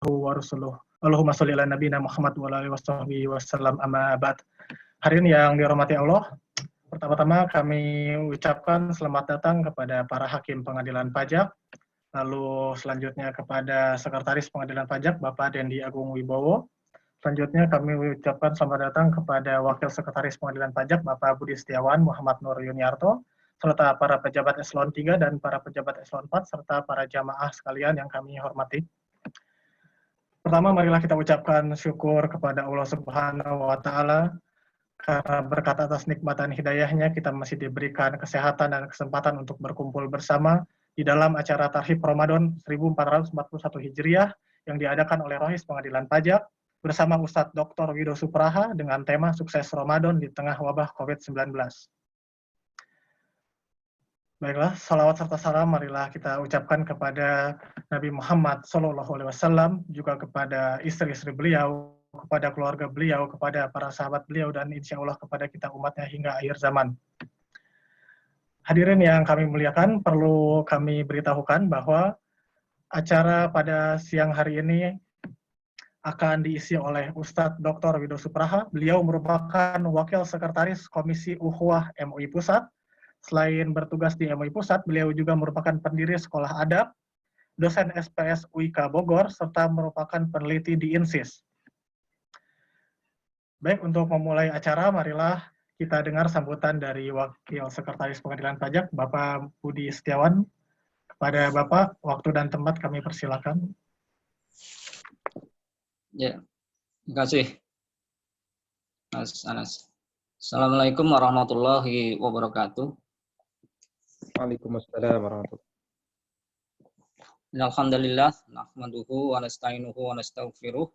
wa rasuluh. Allahumma sholli ala nabiyina Muhammad wa ala alihi washabbihi wasallam, amma ba'd. Hadirin yang dirahmati Allah, pertama-tama kami ucapkan selamat datang kepada para hakim pengadilan pajak, lalu selanjutnya kepada Sekretaris Pengadilan Pajak Bapak Dendi Agung Wibowo. Selanjutnya kami ucapkan selamat datang kepada Wakil Sekretaris Pengadilan Pajak Bapak Budi Setiawan Muhammad Nur Yuniarto, serta para pejabat eselon 3 dan para pejabat eselon 4, serta para jamaah sekalian yang kami hormati. Pertama, marilah kita ucapkan syukur kepada Allah Subhanahu wa Ta'ala karena berkat atas nikmat dan hidayahnya kita masih diberikan kesehatan dan kesempatan untuk berkumpul bersama di dalam acara Tarhib Ramadan 1441 Hijriah yang diadakan oleh Rohis Pengadilan Pajak bersama Ustadz Dr. Wido Supraha dengan tema Sukses Ramadan di Tengah Wabah COVID-19. Baiklah, salawat serta salam marilah kita ucapkan kepada Nabi Muhammad SAW, juga kepada istri-istri beliau, kepada keluarga beliau, kepada para sahabat beliau, dan insya Allah kepada kita umatnya hingga akhir zaman. Hadirin yang kami muliakan, perlu kami beritahukan bahwa acara pada siang hari ini akan diisi oleh Ustadz Dr. Wido Supraha. Beliau merupakan Wakil Sekretaris Komisi Ukhuwah MUI Pusat. Selain bertugas di MUI Pusat, beliau juga merupakan pendiri Sekolah Adab, dosen SPS UIK Bogor, serta merupakan peneliti di INSIS. Baik, untuk memulai acara, marilah kita dengar sambutan dari Wakil Sekretaris Pengadilan Pajak, Bapak Budi Setiawan. Kepada Bapak, waktu dan tempat kami persilakan. Ya, terima kasih, Mas Anas. Assalamualaikum warahmatullahi wabarakatuh. Waalaikumsalam warahmatullahi wabarakatuh. Alhamdulillah, nahmaduhu wa nasta'inuhu wa nastaghfiruh.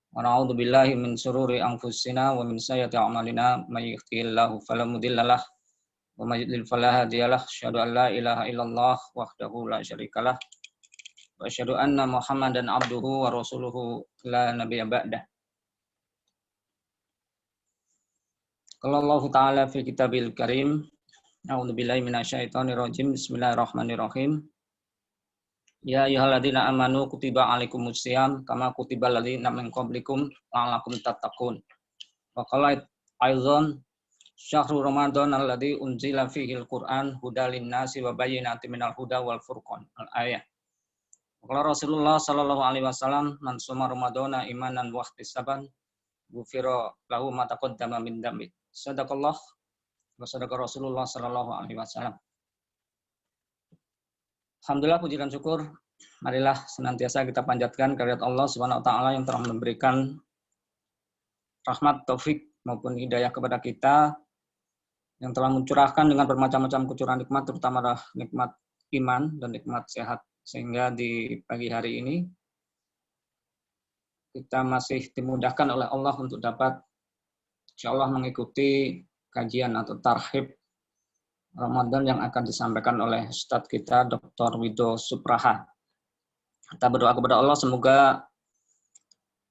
Wa na'udzu billahi min syururi anfusina wa min sayyiati a'malina, may yahdihillahu fala mudhillalah wa may yudlil fala hadiyalah. Asyhadu an la ilaha illallah wahdahu la syarikalah wa asyhadu anna Muhammadan abduhu wa rasuluhu la nabiyya ba'dah. Qala Allah Ta'ala fi kitabil karim, a'udzu billahi minasyaitonir rajim. Bismillahirrahmanirrahim. Ya ayyuhalladzina amanu kutiba alaikumusiyam kama kutibal ladzina min qablikum la'allakum tattaqun. Wa qala aidzan syahrul ramadan alladzi unzila fihil qur'an hudal linnasi wa bayyinatin minal huda wal furqan. Al-ayah. Wa qala Rasulullah sallallahu alaihi wasallam man shoma ramadana imanan wa ihtisaban ghufira lahu ma taqaddama min dzambi. Sadaqallah wa sadaqa Rasulullah sallallahu alaihi wasallam. Alhamdulillah, puji dan syukur marilah senantiasa kita panjatkan kehadirat Allah Subhanahu wa Ta'ala yang telah memberikan rahmat, taufik maupun hidayah kepada kita, yang telah mencurahkan dengan bermacam-macam kecurangan nikmat, terutama nikmat iman dan nikmat sehat, sehingga di pagi hari ini kita masih dimudahkan oleh Allah untuk dapat insya Allah mengikuti kajian atau tarhib Ramadan yang akan disampaikan oleh Ustadz kita Dr. Wido Supraha. Kita berdoa kepada Allah semoga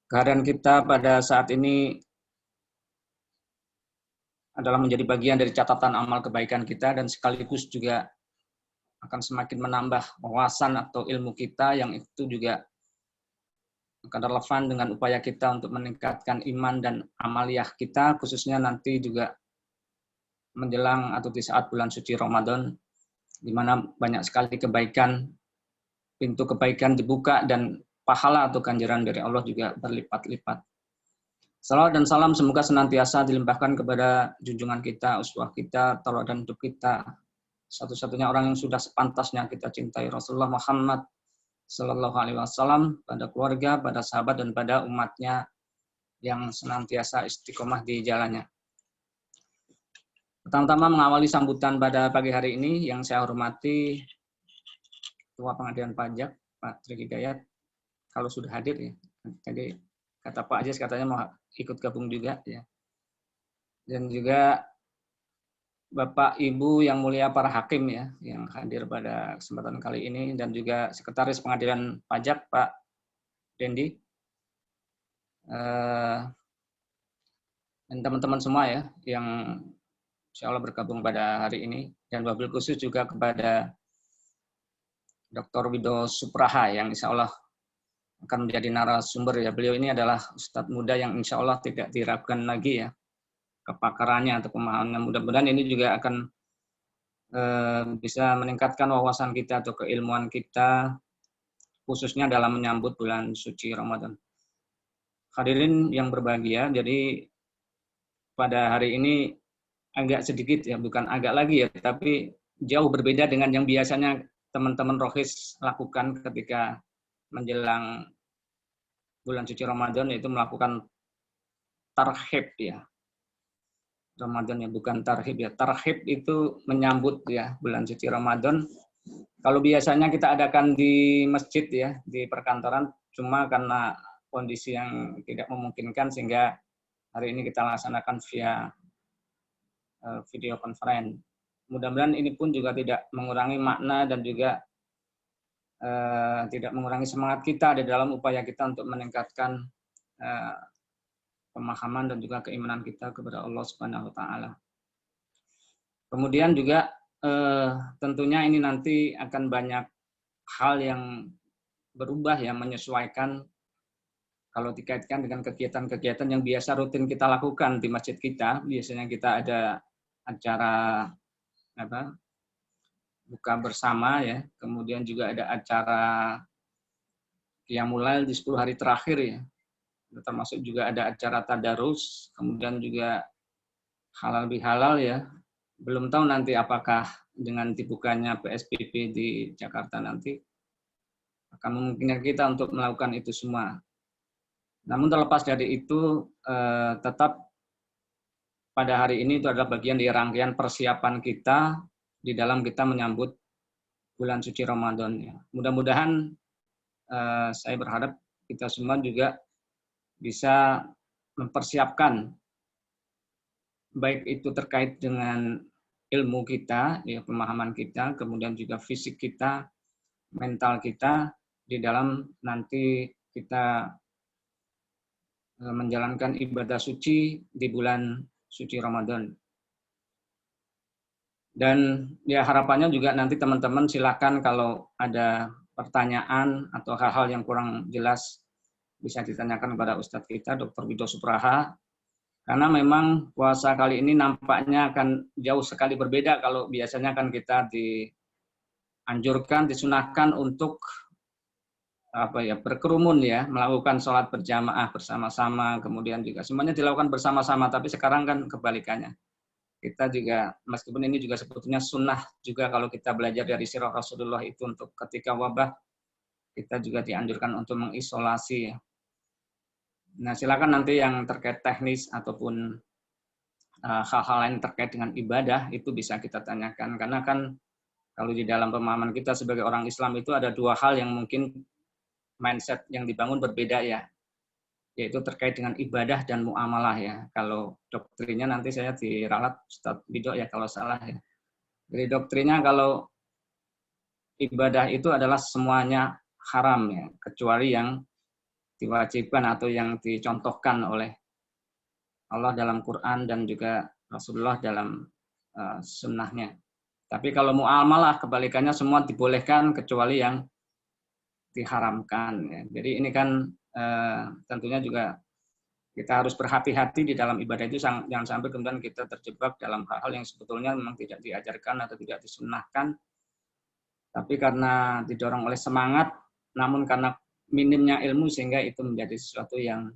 kehadiran kita pada saat ini adalah menjadi bagian dari catatan amal kebaikan kita dan sekaligus juga akan semakin menambah wawasan atau ilmu kita yang itu juga akan relevan dengan upaya kita untuk meningkatkan iman dan amaliyah kita, khususnya nanti juga menjelang atau di saat bulan suci Ramadan, di mana banyak sekali kebaikan, pintu kebaikan dibuka dan pahala atau ganjaran dari Allah juga berlipat-lipat. Salawat dan salam semoga senantiasa dilimpahkan kepada junjungan kita, uswah kita, tauladan hidup kita, satu-satunya orang yang sudah sepantasnya kita cintai, Rasulullah Muhammad Sallallahu Alaihi Wasallam, pada keluarga, pada sahabat, dan pada umatnya yang senantiasa istiqomah di jalannya. Pertama-tama mengawali sambutan pada pagi hari ini yang saya hormati Ketua Pengadilan Pajak Pak Tri Hidayat, kalau sudah hadir ya. Jadi kata Pak Ajis katanya mau ikut gabung juga ya. Dan juga Bapak Ibu yang mulia para hakim ya yang hadir pada kesempatan kali ini, dan juga Sekretaris Pengadilan Pajak Pak Dendi. Dan teman-teman semua ya yang insya Allah bergabung pada hari ini, dan wabil khusus juga kepada Dr. Wido Supraha yang insya Allah akan menjadi narasumber ya. Beliau ini adalah ustadz muda yang insya Allah tidak diragukan lagi ya kepakarannya atau pemahamannya. Mudah-mudahan ini juga akan bisa meningkatkan wawasan kita atau keilmuan kita khususnya dalam menyambut bulan suci Ramadan. Hadirin yang berbahagia, jadi pada hari ini agak sedikit ya, bukan agak lagi ya, tapi jauh berbeda dengan yang biasanya teman-teman Rohis lakukan ketika menjelang bulan suci Ramadan, yaitu melakukan tarhib ya. Ramadan ya, bukan tarhib ya. Tarhib itu menyambut ya bulan suci Ramadan. Kalau biasanya kita adakan di masjid ya, di perkantoran, cuma karena kondisi yang tidak memungkinkan sehingga hari ini kita laksanakan via video conference. Mudah-mudahan ini pun juga tidak mengurangi makna dan juga tidak mengurangi semangat kita di dalam upaya kita untuk meningkatkan pemahaman dan juga keimanan kita kepada Allah Subhanahu wa taala. Kemudian juga tentunya ini nanti akan banyak hal yang berubah ya, menyesuaikan kalau dikaitkan dengan kegiatan-kegiatan yang biasa rutin kita lakukan di masjid kita. Biasanya kita ada acara buka bersama ya, kemudian juga ada acara qiyamul lail di 10 hari terakhir ya, termasuk juga ada acara tadarus, kemudian juga halal bihalal ya. Belum tahu nanti apakah dengan dibukanya PSBB di Jakarta nanti akan memungkinkan kita untuk melakukan itu semua. Namun terlepas dari itu, tetap pada hari ini itu adalah bagian dari rangkaian persiapan kita di dalam kita menyambut bulan suci Ramadan. Ya. Mudah-mudahan saya berharap kita semua juga bisa mempersiapkan, baik itu terkait dengan ilmu kita, ya, pemahaman kita, kemudian juga fisik kita, mental kita, di dalam nanti kita menjalankan ibadah suci di bulan suci Ramadan. Dan ya harapannya juga nanti teman-teman silakan kalau ada pertanyaan atau hal-hal yang kurang jelas bisa ditanyakan kepada Ustadz kita, Dr. Wido Supraha. Karena memang puasa kali ini nampaknya akan jauh sekali berbeda kalau biasanya kan kita dianjurkan, disunahkan untuk berkerumun ya, melakukan sholat berjamaah bersama-sama, kemudian juga semuanya dilakukan bersama-sama, tapi sekarang kan kebalikannya. Kita juga, meskipun ini juga sebetulnya sunnah juga kalau kita belajar dari sirah Rasulullah itu untuk ketika wabah, kita juga dianjurkan untuk mengisolasi. Nah, silakan nanti yang terkait teknis ataupun hal-hal lain terkait dengan ibadah itu bisa kita tanyakan. Karena kan kalau di dalam pemahaman kita sebagai orang Islam itu ada dua hal yang mungkin mindset yang dibangun berbeda ya, yaitu terkait dengan ibadah dan muamalah ya. Kalau doktrinnya nanti saya diralat Ustadz Wido ya kalau salah ya. Jadi doktrinnya kalau ibadah itu adalah semuanya haram ya, kecuali yang diwajibkan atau yang dicontohkan oleh Allah dalam Quran dan juga Rasulullah dalam sunnahnya. Tapi kalau muamalah kebalikannya semua dibolehkan kecuali yang diharamkan. Ya. Jadi ini kan tentunya juga kita harus berhati-hati di dalam ibadah itu, jangan sampai kemudian kita terjebak dalam hal-hal yang sebetulnya memang tidak diajarkan atau tidak disunnahkan, tapi karena didorong oleh semangat, namun karena minimnya ilmu sehingga itu menjadi sesuatu yang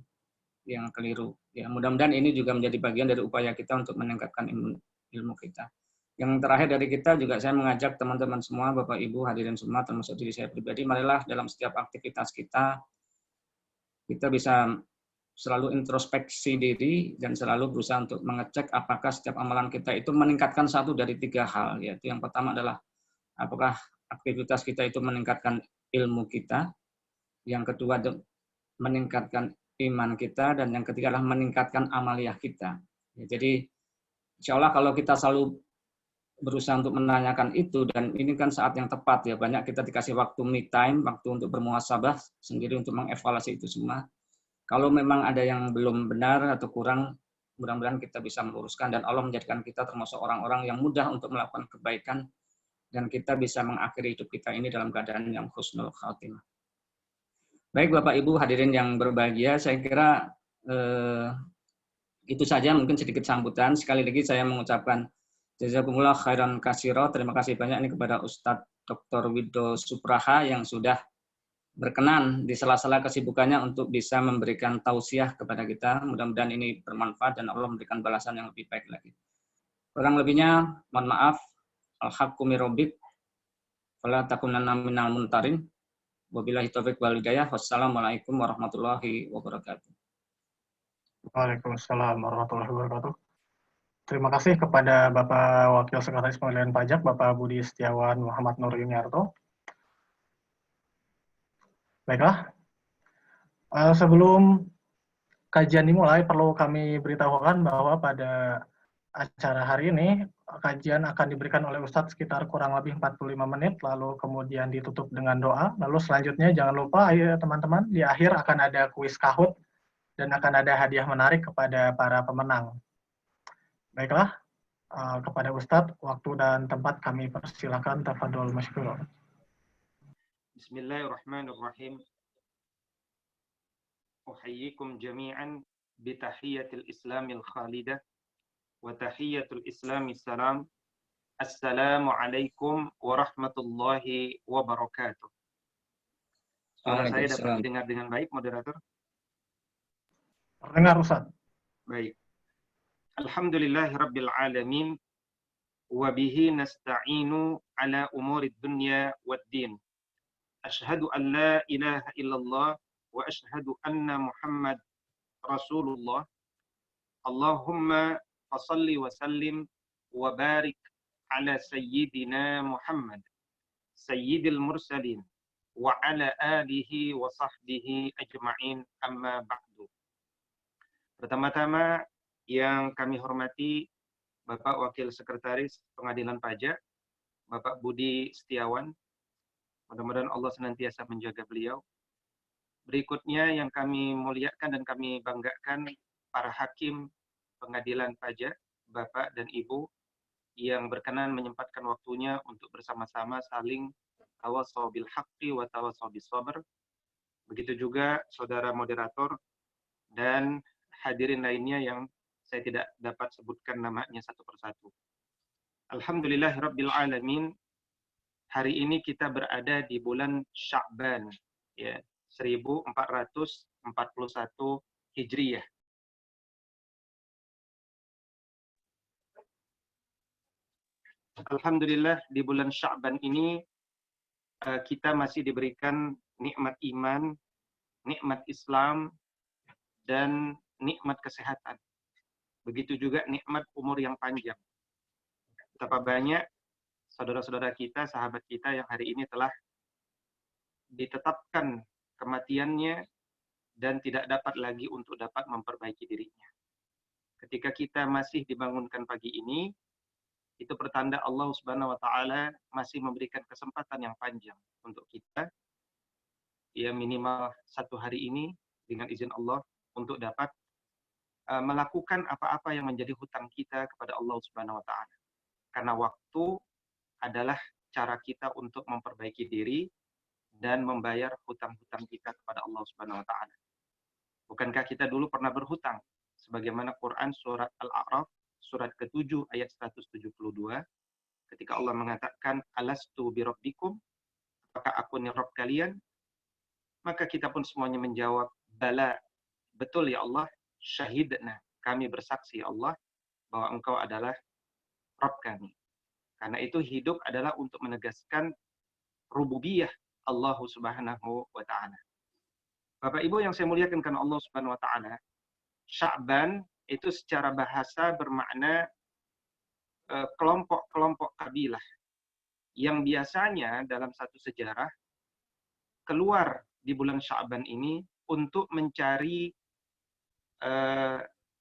keliru. Ya, mudah-mudahan ini juga menjadi bagian dari upaya kita untuk meningkatkan ilmu kita. Yang terakhir dari kita juga saya mengajak teman-teman semua, Bapak Ibu hadirin semua, termasuk diri saya pribadi, marilah dalam setiap aktivitas kita bisa selalu introspeksi diri dan selalu berusaha untuk mengecek apakah setiap amalan kita itu meningkatkan satu dari tiga hal, yaitu yang pertama adalah apakah aktivitas kita itu meningkatkan ilmu kita, yang kedua meningkatkan iman kita, dan yang ketiga adalah meningkatkan amaliyah kita. Ya, jadi insya Allah kalau kita selalu berusaha untuk menanyakan itu, dan ini kan saat yang tepat ya, banyak kita dikasih waktu me time, waktu untuk bermuhasabah sendiri untuk mengevaluasi itu semua. Kalau memang ada yang belum benar atau kurang, mudah-mudahan kita bisa meluruskan dan Allah menjadikan kita termasuk orang-orang yang mudah untuk melakukan kebaikan dan kita bisa mengakhiri hidup kita ini dalam keadaan yang husnul khatimah. Baik Bapak Ibu hadirin yang berbahagia, saya kira itu saja mungkin sedikit sambutan. Sekali lagi saya mengucapkan jazakumullah khairan katsira. Terima kasih banyak ini kepada Ustadz Dr. Wido Supraha yang sudah berkenan di sela-sela kesibukannya untuk bisa memberikan tausiah kepada kita. Mudah-mudahan ini bermanfaat dan Allah memberikan balasan yang lebih baik lagi. Kurang lebihnya, mohon maaf. Al-haqqu min rabbik, fala takunanna minal muntarin. Wabillahi taufiq wal hidayah. Wassalamualaikum warahmatullahi wabarakatuh. Waalaikumsalam warahmatullahi wabarakatuh. Terima kasih kepada Bapak Wakil Sekretaris Pengadilan Pajak, Bapak Budi Setiawan Muhammad Nur Yuniarto. Baiklah, sebelum kajian dimulai, perlu kami beritahukan bahwa pada acara hari ini, kajian akan diberikan oleh Ustadz sekitar kurang lebih 45 menit, lalu kemudian ditutup dengan doa. Lalu selanjutnya jangan lupa ya teman-teman, di akhir akan ada kuis Kahoot dan akan ada hadiah menarik kepada para pemenang. Baiklah, kepada Ustadz, waktu dan tempat kami persilakan. Tafadhol masykurun. Bismillahirrahmanirrahim. Uhayyikum jami'an bitahiyyatil islamil khalidah wa tahiyyatul islami salam. Assalamualaikum warahmatullahi wabarakatuh. Suara saya dapat didengar dengan baik, moderator? Terdengar, Ustaz. Baik. Alhamdulillahi rabbil alamin wa bihi nasta'inu ala umurid dunya wad din. Asyhadu an la ilaha illallah wa asyhadu anna Muhammad Rasulullah. Allahumma fasalli wa sallim wa barik ala sayyidina Muhammad sayyidil mursalin wa ala alihi wa sahbihi ajma'in, amma ba'du. Pertama-tama yang kami hormati Bapak Wakil Sekretaris Pengadilan Pajak, Bapak Budi Setiawan. Mudah-mudahan Allah senantiasa menjaga beliau. Berikutnya yang kami muliakan dan kami banggakan para hakim Pengadilan Pajak, Bapak dan Ibu yang berkenan menyempatkan waktunya untuk bersama-sama saling tawassaw bil haqqi wa tawassaw bis sabr. Begitu juga saudara moderator dan hadirin lainnya yang saya tidak dapat sebutkan namanya satu persatu. Alhamdulillahirabbil alamin. Hari ini kita berada di bulan Sya'ban, ya, 1441 Hijriyah. Alhamdulillah di bulan Sya'ban ini kita masih diberikan nikmat iman, nikmat Islam, dan nikmat kesehatan. Begitu juga nikmat umur yang panjang. Betapa banyak saudara-saudara kita, sahabat kita yang hari ini telah ditetapkan kematiannya dan tidak dapat lagi untuk dapat memperbaiki dirinya. Ketika kita masih dibangunkan pagi ini, itu pertanda Allah Subhanahu wa taala masih memberikan kesempatan yang panjang untuk kita, ya minimal 1 hari ini dengan izin Allah untuk dapat melakukan apa-apa yang menjadi hutang kita kepada Allah Subhanahu wa taala. Karena waktu adalah cara kita untuk memperbaiki diri dan membayar hutang-hutang kita kepada Allah Subhanahu wa taala. Bukankah kita dulu pernah berhutang? Sebagaimana Quran surat Al-A'raf surat ke-7 ayat 172 ketika Allah mengatakan alastu birabbikum, apakah aku ni Rabb kalian? Maka kita pun semuanya menjawab bala, betul ya Allah, syahidna, kami bersaksi ya Allah bahwa engkau adalah Rabb kami. Karena itu hidup adalah untuk menegaskan rububiyah Allah Subhanahu wa taala. Bapak Ibu yang saya muliakan karena Allah Subhanahu wa taala, Sya'ban itu secara bahasa bermakna kelompok-kelompok kabilah yang biasanya dalam satu sejarah keluar di bulan Sya'ban ini untuk mencari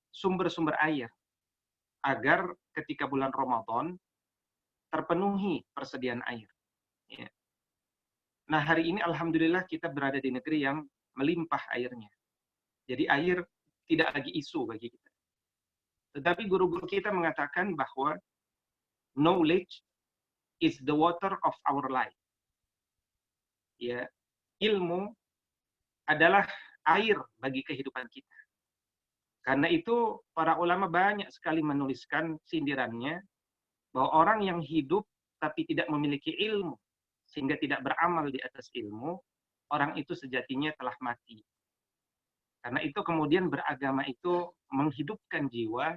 sumber-sumber air agar ketika bulan Ramadan terpenuhi persediaan air. Ya. Nah, hari ini alhamdulillah kita berada di negeri yang melimpah airnya. Jadi air tidak lagi isu bagi kita. Tetapi guru-guru kita mengatakan bahwa knowledge is the water of our life. Ya, ilmu adalah air bagi kehidupan kita. Karena itu para ulama banyak sekali menuliskan sindirannya bahwa orang yang hidup tapi tidak memiliki ilmu sehingga tidak beramal di atas ilmu, orang itu sejatinya telah mati. Karena itu kemudian beragama itu menghidupkan jiwa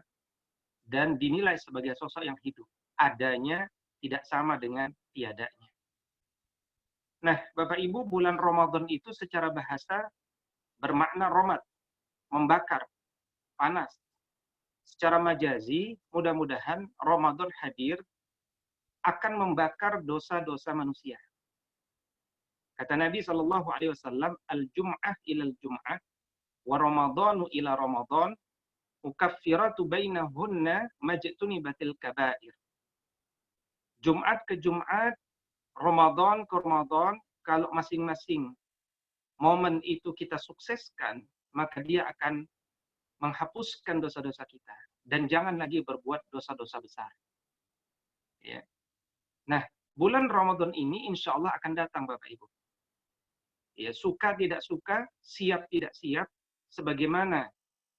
dan dinilai sebagai sosok yang hidup. Adanya tidak sama dengan tiadanya. Nah, Bapak Ibu, bulan Ramadan itu secara bahasa bermakna romat, membakar, panas. Secara majazi, mudah-mudahan Ramadan hadir akan membakar dosa-dosa manusia. Kata Nabi SAW, al-jum'ah ilal jum'ah, wa ramadhanu ila ramadhan, mukaffiratu bainahunna majtunibatil kabair. Jumat ke Jumat, Ramadan ke Ramadan, kalau masing-masing momen itu kita sukseskan, maka dia akan menghapuskan dosa-dosa kita. Dan jangan lagi berbuat dosa-dosa besar. Ya. Nah, bulan Ramadan ini insya Allah akan datang Bapak Ibu. Ya, suka tidak suka, siap tidak siap, sebagaimana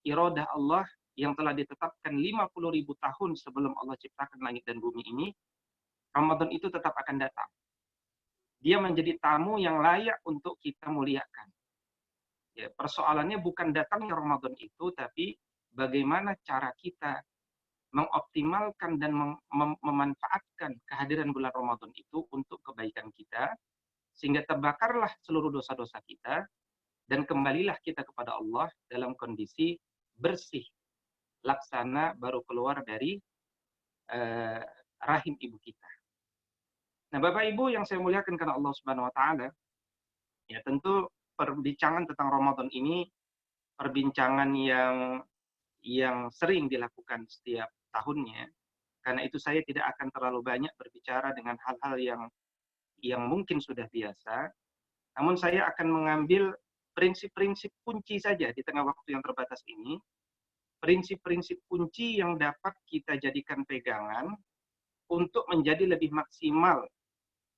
iradah Allah yang telah ditetapkan 50.000 tahun sebelum Allah ciptakan langit dan bumi ini, Ramadan itu tetap akan datang. Dia menjadi tamu yang layak untuk kita muliakan. Ya, persoalannya bukan datangnya Ramadan itu, tapi bagaimana cara kita mengoptimalkan dan memanfaatkan kehadiran bulan Ramadan itu untuk kebaikan kita, sehingga terbakarlah seluruh dosa-dosa kita, dan kembalilah kita kepada Allah dalam kondisi bersih, laksana baru keluar dari rahim ibu kita. Nah, Bapak Ibu yang saya muliakan karena Allah Subhanahu wa taala, ya tentu perbincangan tentang Ramadan ini perbincangan yang sering dilakukan setiap tahunnya. Karena itu saya tidak akan terlalu banyak berbicara dengan hal-hal yang mungkin sudah biasa. Namun saya akan mengambil prinsip-prinsip kunci saja di tengah waktu yang terbatas ini. Prinsip-prinsip kunci yang dapat kita jadikan pegangan untuk menjadi lebih maksimal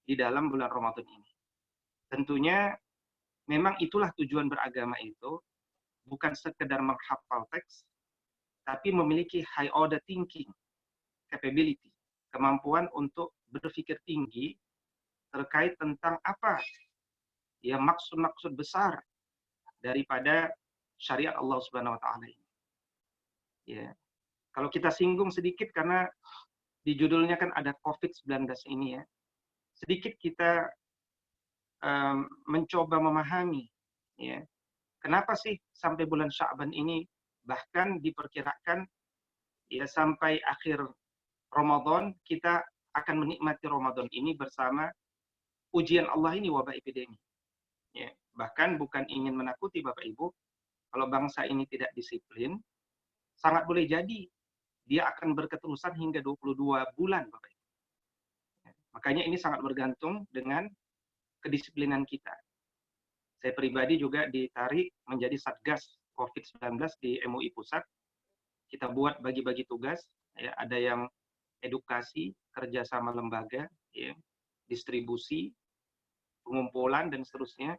di dalam bulan Ramadan ini. Tentunya memang itulah tujuan beragama itu, bukan sekedar menghafal teks, tapi memiliki high order thinking capability, kemampuan untuk berpikir tinggi terkait tentang apa ya maksud-maksud besar daripada syariat Allah Subhanahu wa taala ini. Ya. Kalau kita singgung sedikit karena di judulnya kan ada COVID-19 ini ya. Sedikit kita mencoba memahami ya. Kenapa sih sampai bulan Sya'ban ini bahkan diperkirakan ya sampai akhir Ramadan kita akan menikmati Ramadan ini bersama ujian Allah ini, wabah epidemi. Ya, bahkan bukan ingin menakuti Bapak Ibu, kalau bangsa ini tidak disiplin, sangat boleh jadi dia akan berketerusan hingga 22 bulan Bapak Ibu. Ya, makanya ini sangat bergantung dengan kedisiplinan kita. Saya pribadi juga ditarik menjadi Satgas COVID-19 di MUI Pusat. Kita buat bagi-bagi tugas, ya, ada yang edukasi, kerjasama lembaga, ya, distribusi, pengumpulan, dan seterusnya.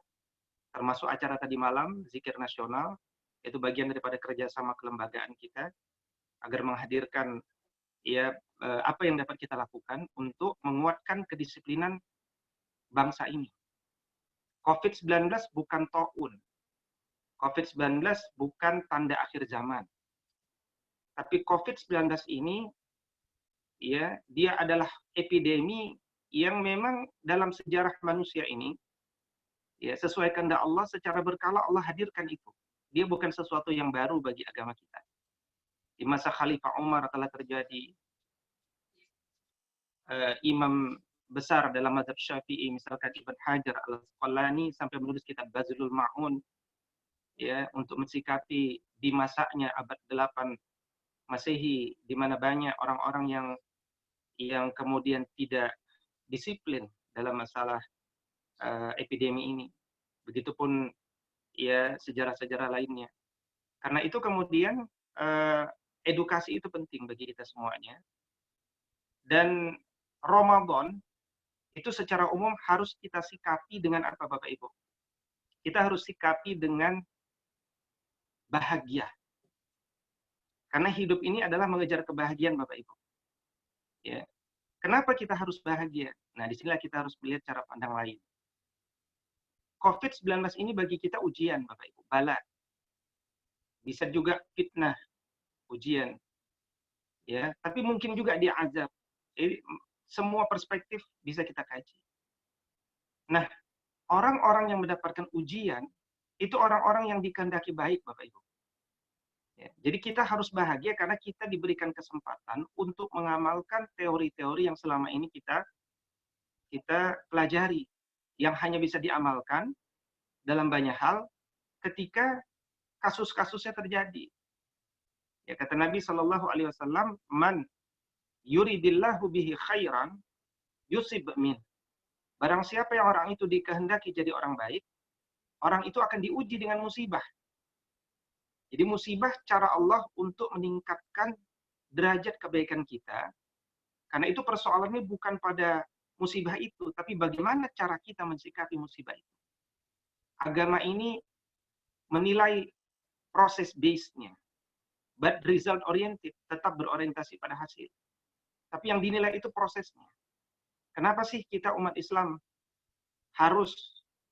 Termasuk acara tadi malam, Zikir Nasional, itu bagian daripada kerjasama kelembagaan kita, agar menghadirkan ya apa yang dapat kita lakukan untuk menguatkan kedisiplinan bangsa ini. COVID-19 bukan ta'un. COVID-19 bukan tanda akhir zaman. Tapi COVID-19 ini ya dia adalah epidemi yang memang dalam sejarah manusia ini ya sesuai kehendak Allah secara berkala Allah hadirkan itu. Dia bukan sesuatu yang baru bagi agama kita. Di masa Khalifah Umar telah terjadi imam besar dalam mazhab Syafi'i, misalkan Ibn Hajar Al-Asqalani sampai menulis kitab Bazlul Ma'un ya untuk mensikapi di masanya abad 8 Masehi di mana banyak orang-orang yang kemudian tidak disiplin dalam masalah epidemi ini. Begitupun ya sejarah-sejarah lainnya. Karena itu kemudian edukasi itu penting bagi kita semuanya. Dan Ramadan itu secara umum harus kita sikapi dengan apa Bapak Ibu? kita harus sikapi dengan bahagia. Karena hidup ini adalah mengejar kebahagiaan, Bapak Ibu. Ya. Kenapa kita harus bahagia? Nah, disinilah kita harus melihat cara pandang lain. COVID-19 ini bagi kita ujian, Bapak Ibu, bala. Bisa juga fitnah, ujian. Ya, tapi mungkin juga dia azab. Jadi, semua perspektif bisa kita kaji. Nah, orang-orang yang mendapatkan ujian itu orang-orang yang dikehendaki baik, Bapak Ibu. Ya, jadi kita harus bahagia karena kita diberikan kesempatan untuk mengamalkan teori-teori yang selama ini kita pelajari, yang hanya bisa diamalkan dalam banyak hal ketika kasus-kasusnya terjadi. Ya, kata Nabi Shallallahu Alaihi Wasallam, man yuridillahu bihi khairan yusib min. Barang siapa yang orang itu dikehendaki jadi orang baik, orang itu akan diuji dengan musibah. Jadi musibah cara Allah untuk meningkatkan derajat kebaikan kita. Karena itu persoalannya bukan pada musibah itu, tapi bagaimana cara kita mensikapi musibah itu. Agama ini menilai proses base-nya, but result oriented, tetap berorientasi pada hasil. Tapi yang dinilai itu prosesnya. Kenapa sih kita umat Islam harus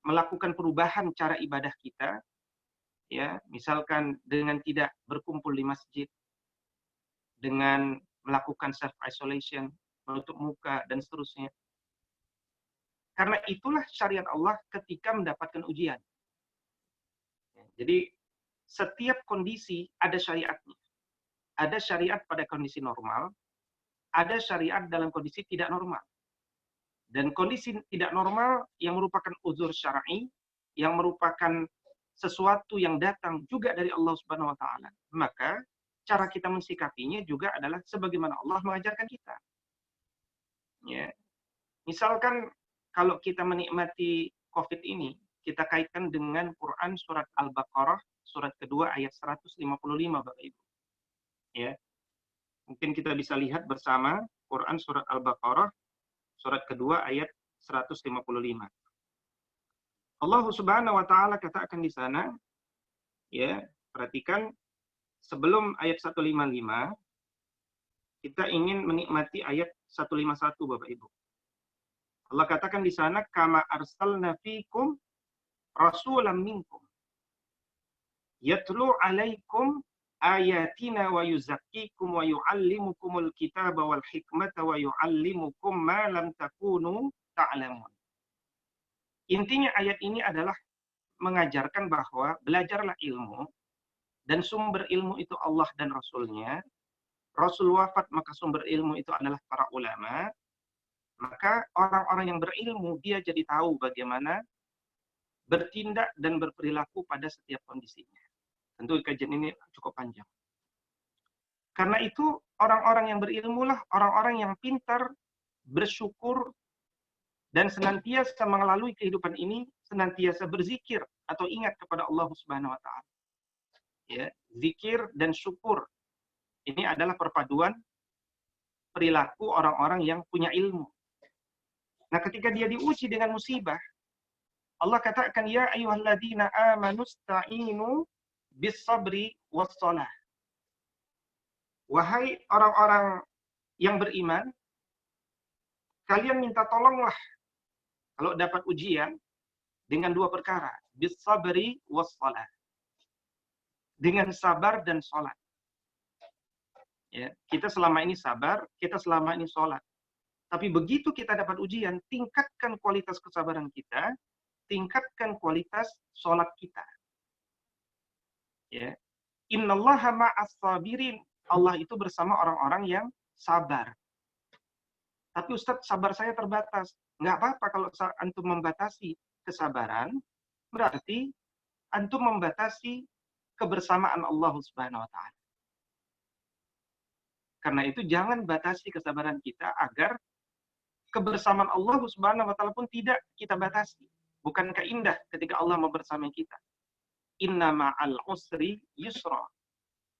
melakukan perubahan cara ibadah kita? Ya, misalkan dengan tidak berkumpul di masjid, dengan melakukan self isolation, menutup muka dan seterusnya. Karena itulah syariat Allah ketika mendapatkan ujian. Jadi setiap kondisi ada syariatnya. Ada syariat pada kondisi normal, ada syariat dalam kondisi tidak normal. Dan kondisi tidak normal yang merupakan uzur syar'i, yang merupakan sesuatu yang datang juga dari Allah Subhanahu wa taala. Maka cara kita mensikapinya juga adalah sebagaimana Allah mengajarkan kita. Ya. Misalkan kalau kita menikmati COVID ini, kita kaitkan dengan Quran surat Al-Baqarah surat kedua ayat 155, Bapak Ibu. Ya. Mungkin kita bisa lihat bersama Quran surat Al-Baqarah surat kedua ayat 155. Allah Subhanahu wa taala katakan di sana, ya, perhatikan sebelum ayat 155 kita ingin menikmati ayat 151, Bapak Ibu. Allah katakan di sana, kama arsalna fikum rasulan minkum yatlu alaikum ayatina wa yuzakkikum wa yuallimukumul kitaba wal hikmata wa yuallimukum ma lam takunu ta'lamun. Intinya ayat ini adalah mengajarkan bahwa belajarlah ilmu, dan sumber ilmu itu Allah dan Rasulnya. Rasul wafat, maka sumber ilmu itu adalah para ulama. Maka orang-orang yang berilmu, dia jadi tahu bagaimana bertindak dan berperilaku pada setiap kondisinya. Tentu kajian ini cukup panjang. Karena itu orang-orang yang berilmu lah orang-orang yang pintar, bersyukur, dan senantiasa melalui kehidupan ini senantiasa berzikir atau ingat kepada Allah Subhanahu wa taala. Ya, zikir dan syukur ini adalah perpaduan perilaku orang-orang yang punya ilmu. Nah, ketika dia diuji dengan musibah, Allah katakan, ya ayyuhalladzina amanu sta'inu bis-sabri was-shalah. Wahai orang-orang yang beriman, kalian minta tolonglah kalau dapat ujian dengan dua perkara, bis-sabri was-shalah. Dengan sabar dan sholat. Ya, kita selama ini sabar, kita selama ini sholat. Tapi begitu kita dapat ujian, tingkatkan kualitas kesabaran kita, tingkatkan kualitas sholat kita. Ya. Innallaha ma'as sabirin. Allah itu bersama orang-orang yang sabar. Tapi Ustadz, sabar saya terbatas. Nggak apa-apa kalau antum membatasi kesabaran, berarti antum membatasi kebersamaan Allah Subhanahu wa taala. Karena itu jangan batasi kesabaran kita agar kebersamaan Allah Subhanahu wa taala pun tidak kita batasi. Bukankah indah ketika Allah membersamai kita? Inna ma'al usri yusra.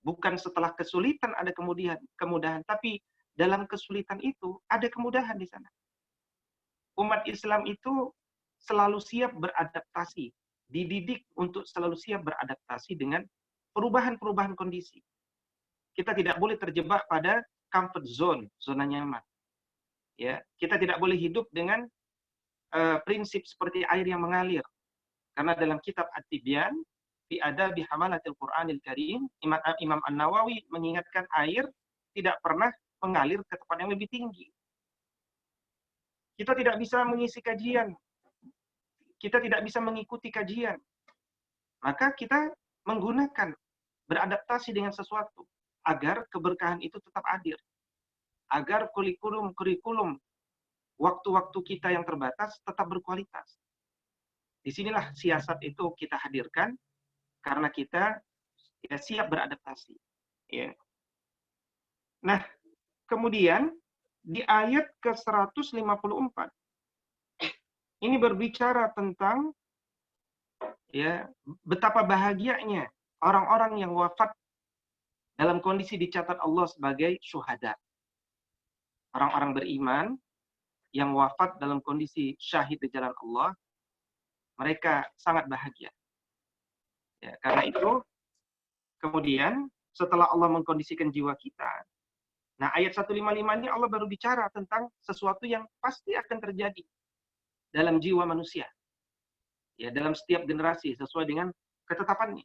Bukan setelah kesulitan ada kemudahan, tapi dalam kesulitan itu ada kemudahan di sana. Umat Islam itu selalu siap beradaptasi dididik untuk selalu siap beradaptasi dengan perubahan-perubahan kondisi. Kita tidak boleh terjebak pada comfort zone, zona nyaman. Ya, kita tidak boleh hidup dengan prinsip seperti air yang mengalir. Karena dalam kitab At-Tibyan fi Adabi Hamalatil Qur'anil Karim, Imam An-Nawawi mengingatkan air tidak pernah mengalir ke tempat yang lebih tinggi. Kita tidak bisa mengisi kajian. Kita tidak bisa mengikuti kajian. Maka kita menggunakan, beradaptasi dengan sesuatu agar keberkahan itu tetap hadir. Agar kurikulum waktu-waktu kita yang terbatas tetap berkualitas. Disinilah siasat itu kita hadirkan karena kita siap beradaptasi. Ya. Nah, kemudian di ayat ke-154 ini berbicara tentang ya betapa bahagianya orang-orang yang wafat dalam kondisi dicatat Allah sebagai syuhada. Orang-orang beriman yang wafat dalam kondisi syahid di jalan Allah, mereka sangat bahagia. Ya, karena itu, kemudian setelah Allah mengkondisikan jiwa kita, nah ayat 155 ini Allah baru bicara tentang sesuatu yang pasti akan terjadi dalam jiwa manusia. Ya, dalam setiap generasi sesuai dengan ketetapannya.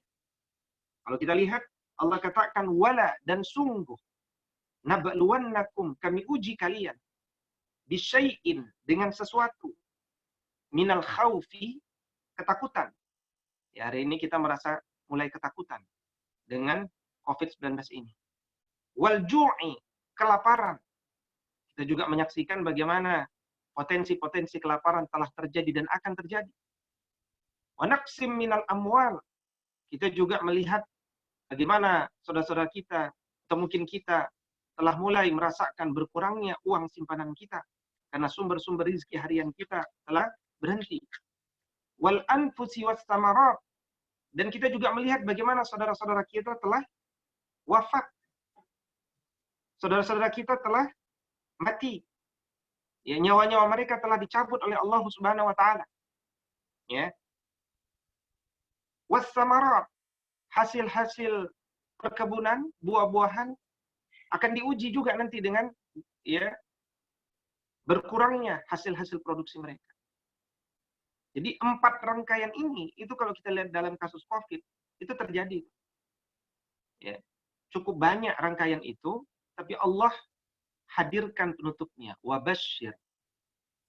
Kalau kita lihat, Allah katakan wala, dan sungguh nabluwannakum, kami uji kalian bisyai'in, dengan sesuatu, minal khaufi, ketakutan. Ya, hari ini kita merasa mulai ketakutan dengan COVID-19 ini. Wal ju'i, kelaparan. Kita juga menyaksikan bagaimana potensi-potensi kelaparan telah terjadi dan akan terjadi. Wa naqsim minal amwal. Kita juga melihat bagaimana saudara-saudara kita, atau mungkin kita, telah mulai merasakan berkurangnya uang simpanan kita karena sumber-sumber rezeki harian kita telah berhenti. Wal anfusi was samarat, dan kita juga melihat bagaimana saudara-saudara kita telah wafat. Saudara-saudara kita telah mati. Ya, nyawa-nyawa mereka telah dicabut oleh Allah Subhanahu wa taala. Ya. Was samarat, hasil-hasil perkebunan, buah-buahan akan diuji juga nanti dengan ya berkurangnya hasil-hasil produksi mereka. Jadi 4 rangkaian ini itu kalau kita lihat dalam kasus COVID itu terjadi. Ya, cukup banyak rangkaian itu, tapi Allah hadirkan penutupnya. Wabasyir,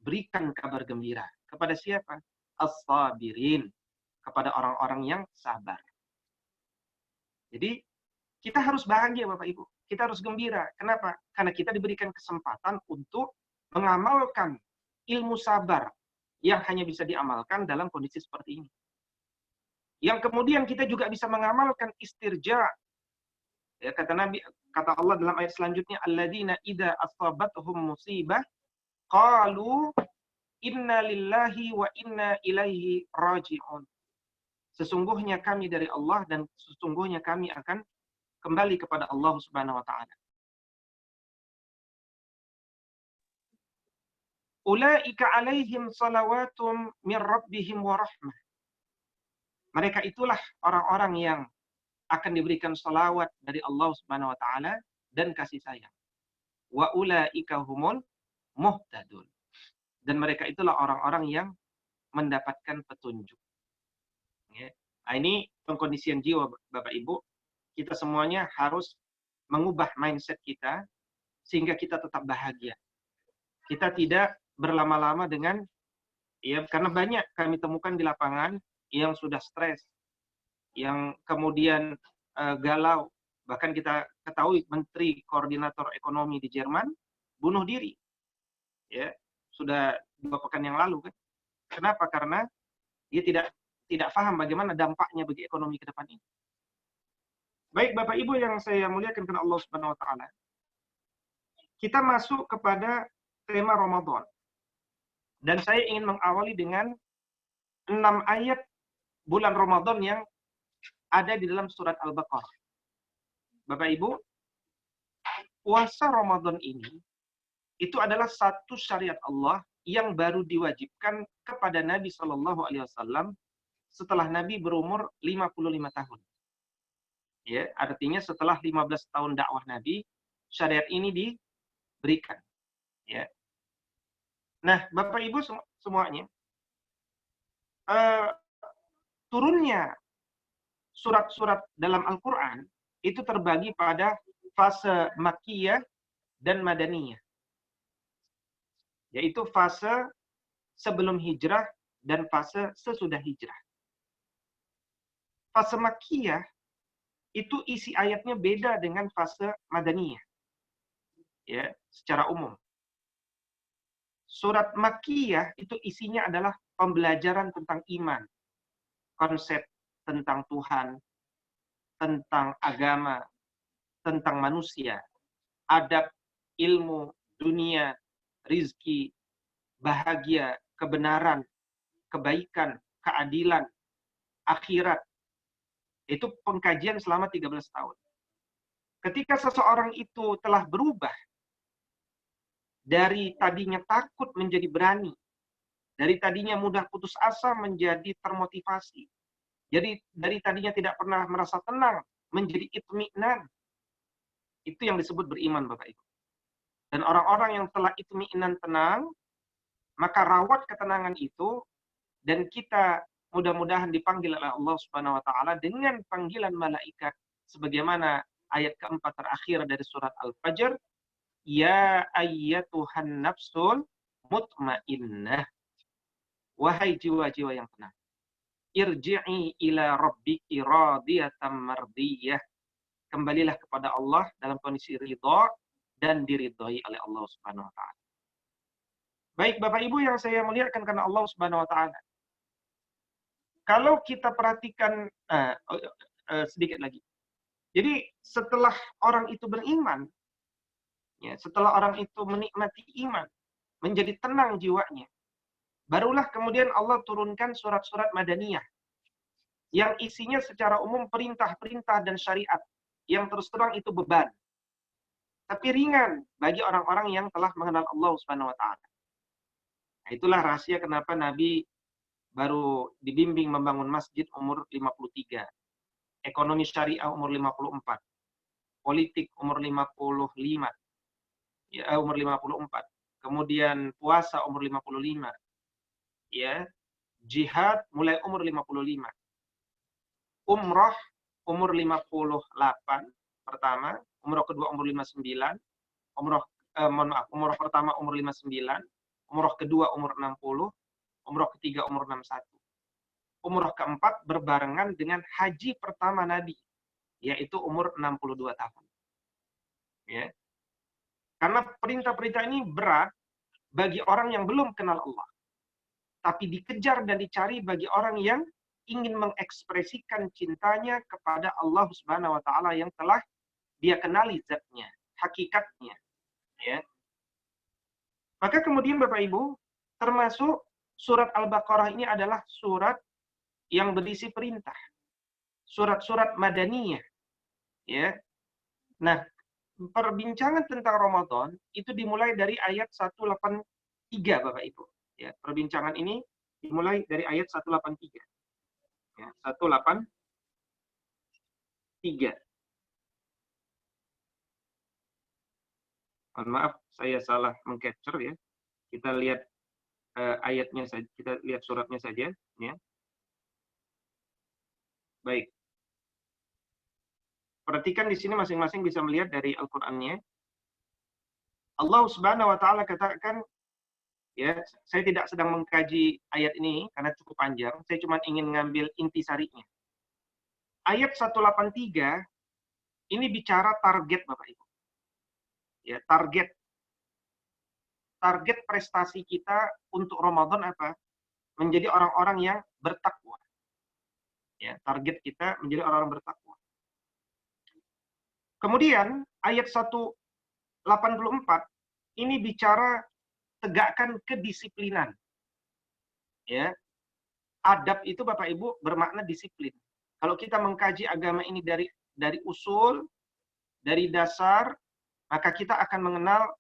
berikan kabar gembira kepada siapa? As-sabirin, kepada orang-orang yang sabar. Jadi kita harus bahagia Bapak Ibu. Kita harus gembira. Kenapa? Karena kita diberikan kesempatan untuk mengamalkan ilmu sabar yang hanya bisa diamalkan dalam kondisi seperti ini. Yang kemudian kita juga bisa mengamalkan istirja. Ya, kata Nabi, kata Allah dalam ayat selanjutnya, alladzina idza asabatuhum musibah qalu inna lillahi wa inna ilaihi raji'un. Sesungguhnya kami dari Allah dan sesungguhnya kami akan kembali kepada Allah Subhanahu wa taala. Ulaika alaihim salawatum min rabbihim wa rahmah. Mereka itulah orang-orang yang akan diberikan salawat dari Allah Subhanahu wa taala dan kasih sayang. Wa ulaika humul muhtadun. Dan mereka itulah orang-orang yang mendapatkan petunjuk. Ya. Nah, ini pengkondisian jiwa Bapak Ibu. Kita semuanya harus mengubah mindset kita sehingga kita tetap bahagia. Kita tidak berlama-lama dengan ya, karena banyak kami temukan di lapangan yang sudah stres, yang kemudian galau. Bahkan kita ketahui Menteri Koordinator Ekonomi di Jerman bunuh diri. Ya, sudah 2 pekan yang lalu kan. Kenapa? Karena dia tidak paham bagaimana dampaknya bagi ekonomi ke depan ini. Baik Bapak Ibu yang saya muliakan karena Allah Subhanahu wa taala. Kita masuk kepada tema Ramadan. Dan saya ingin mengawali dengan 6 ayat bulan Ramadan yang ada di dalam surat Al-Baqarah. Bapak Ibu, puasa Ramadan ini itu adalah satu syariat Allah yang baru diwajibkan kepada Nabi Shallallahu Alaihi Wasallam setelah Nabi berumur 55 tahun. Ya, artinya setelah 15 tahun dakwah Nabi, syariat ini diberikan. Ya. Nah, Bapak Ibu semuanya, turunnya surat-surat dalam Al-Quran itu terbagi pada fase Makkiyah dan Madaniyah. Yaitu fase sebelum hijrah dan fase sesudah hijrah. Fase Makkiyah itu isi ayatnya beda dengan fase Madaniyah. Ya, secara umum. Surat Makkiyah itu isinya adalah pembelajaran tentang iman, konsep tentang Tuhan, tentang agama, tentang manusia, adab, ilmu, dunia, rizki, bahagia, kebenaran, kebaikan, keadilan, akhirat. Itu pengkajian selama 13 tahun. Ketika seseorang itu telah berubah, dari tadinya takut menjadi berani, dari tadinya mudah putus asa menjadi termotivasi, jadi dari tadinya tidak pernah merasa tenang menjadi itmi'nan. Itu yang disebut beriman, Bapak Ibu. Dan orang-orang yang telah itmi'nan tenang, maka rawat ketenangan itu, dan kita mudah-mudahan dipanggil oleh Allah Subhanahu wa taala dengan panggilan malaikat sebagaimana ayat keempat terakhir dari surat Al-Fajr, ya ayyatuhan nafsul mutmainnah, wahai jiwa-jiwa yang tenang, irji'i ila rabbiki radiyatan mardiyah, kembalilah kepada Allah dalam kondisi ridha dan diridhai oleh Allah Subhanahu wa taala. Baik Bapak Ibu yang saya muliakan karena Allah Subhanahu wa taala. Kalau kita perhatikan sedikit lagi. Jadi setelah orang itu beriman, ya, setelah orang itu menikmati iman, menjadi tenang jiwanya, barulah kemudian Allah turunkan surat-surat Madaniyah yang isinya secara umum perintah-perintah dan syariat yang terus terang itu beban, tapi ringan bagi orang-orang yang telah mengenal Allah Subhanahu wa taala. Nah, itulah rahasia kenapa Nabi baru dibimbing membangun masjid umur 53, ekonomi syariah umur 54, politik umur 55, ya, umur 54, kemudian puasa umur 55, ya, jihad mulai umur 55, umroh umur 58 pertama, umroh kedua umur 59, umroh pertama umur 59, umroh kedua umur 60, umroh ketiga umur 61. Umroh keempat berbarengan dengan haji pertama Nabi, yaitu umur 62 tahun. Ya. Karena perintah-perintah ini berat bagi orang yang belum kenal Allah. Tapi dikejar dan dicari bagi orang yang ingin mengekspresikan cintanya kepada Allah Subhanahu wa taala yang telah dia kenali zatnya, hakikatnya, ya. Maka kemudian Bapak Ibu, termasuk surat Al-Baqarah ini adalah surat yang berisi perintah. Surat-surat Madaniyah, ya. Nah, perbincangan tentang Ramadan itu dimulai dari ayat 183 Bapak Ibu. Ya, perbincangan ini dimulai dari ayat 183. Ya, 183. Mohon maaf, saya salah mengcapture ya. Kita lihat ayatnya saja, kita lihat suratnya saja, ya. Baik. Perhatikan di sini masing-masing bisa melihat dari Al-Qur'annya. Allah Subhanahu wa taala katakan, ya, saya tidak sedang mengkaji ayat ini karena cukup panjang, saya cuma ingin mengambil intisarinya. Ayat 183 ini bicara target Bapak Ibu. Ya, target prestasi kita untuk Ramadan apa? Menjadi orang-orang yang bertakwa. Ya, target kita menjadi orang-orang bertakwa. Kemudian ayat 184 ini bicara tegakkan kedisiplinan. Ya. Adab itu Bapak Ibu bermakna disiplin. Kalau kita mengkaji agama ini dari usul, dari dasar, maka kita akan mengenal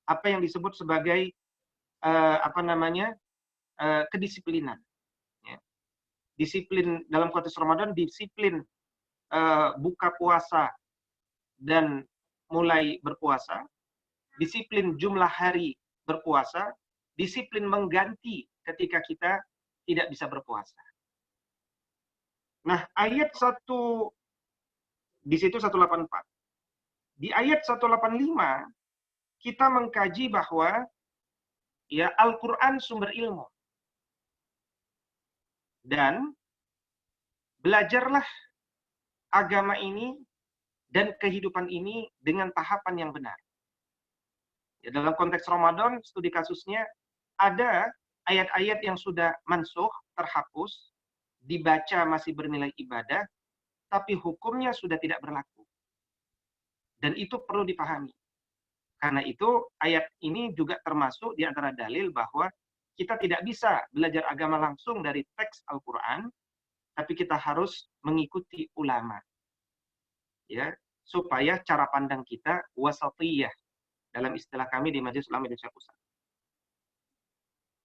apa yang disebut sebagai kedisiplinan. Ya. disiplin dalam konteks Ramadan, disiplin buka puasa dan mulai berpuasa, disiplin jumlah hari berpuasa, disiplin mengganti ketika kita tidak bisa berpuasa. Nah, ayat 1 di situ 184. Di ayat 185 kita mengkaji bahwa ya Al-Qur'an sumber ilmu. Dan belajarlah agama ini dan kehidupan ini dengan tahapan yang benar. Ya, dalam konteks Ramadan, studi kasusnya, ada ayat-ayat yang sudah mansukh, terhapus, dibaca masih bernilai ibadah, tapi hukumnya sudah tidak berlaku. Dan itu perlu dipahami. Karena itu, ayat ini juga termasuk di antara dalil bahwa kita tidak bisa belajar agama langsung dari teks Al-Quran, tapi kita harus mengikuti ulama. Ya, supaya cara pandang kita wasatiyah, dalam istilah kami di Majelis Ulama Indonesia Pusat.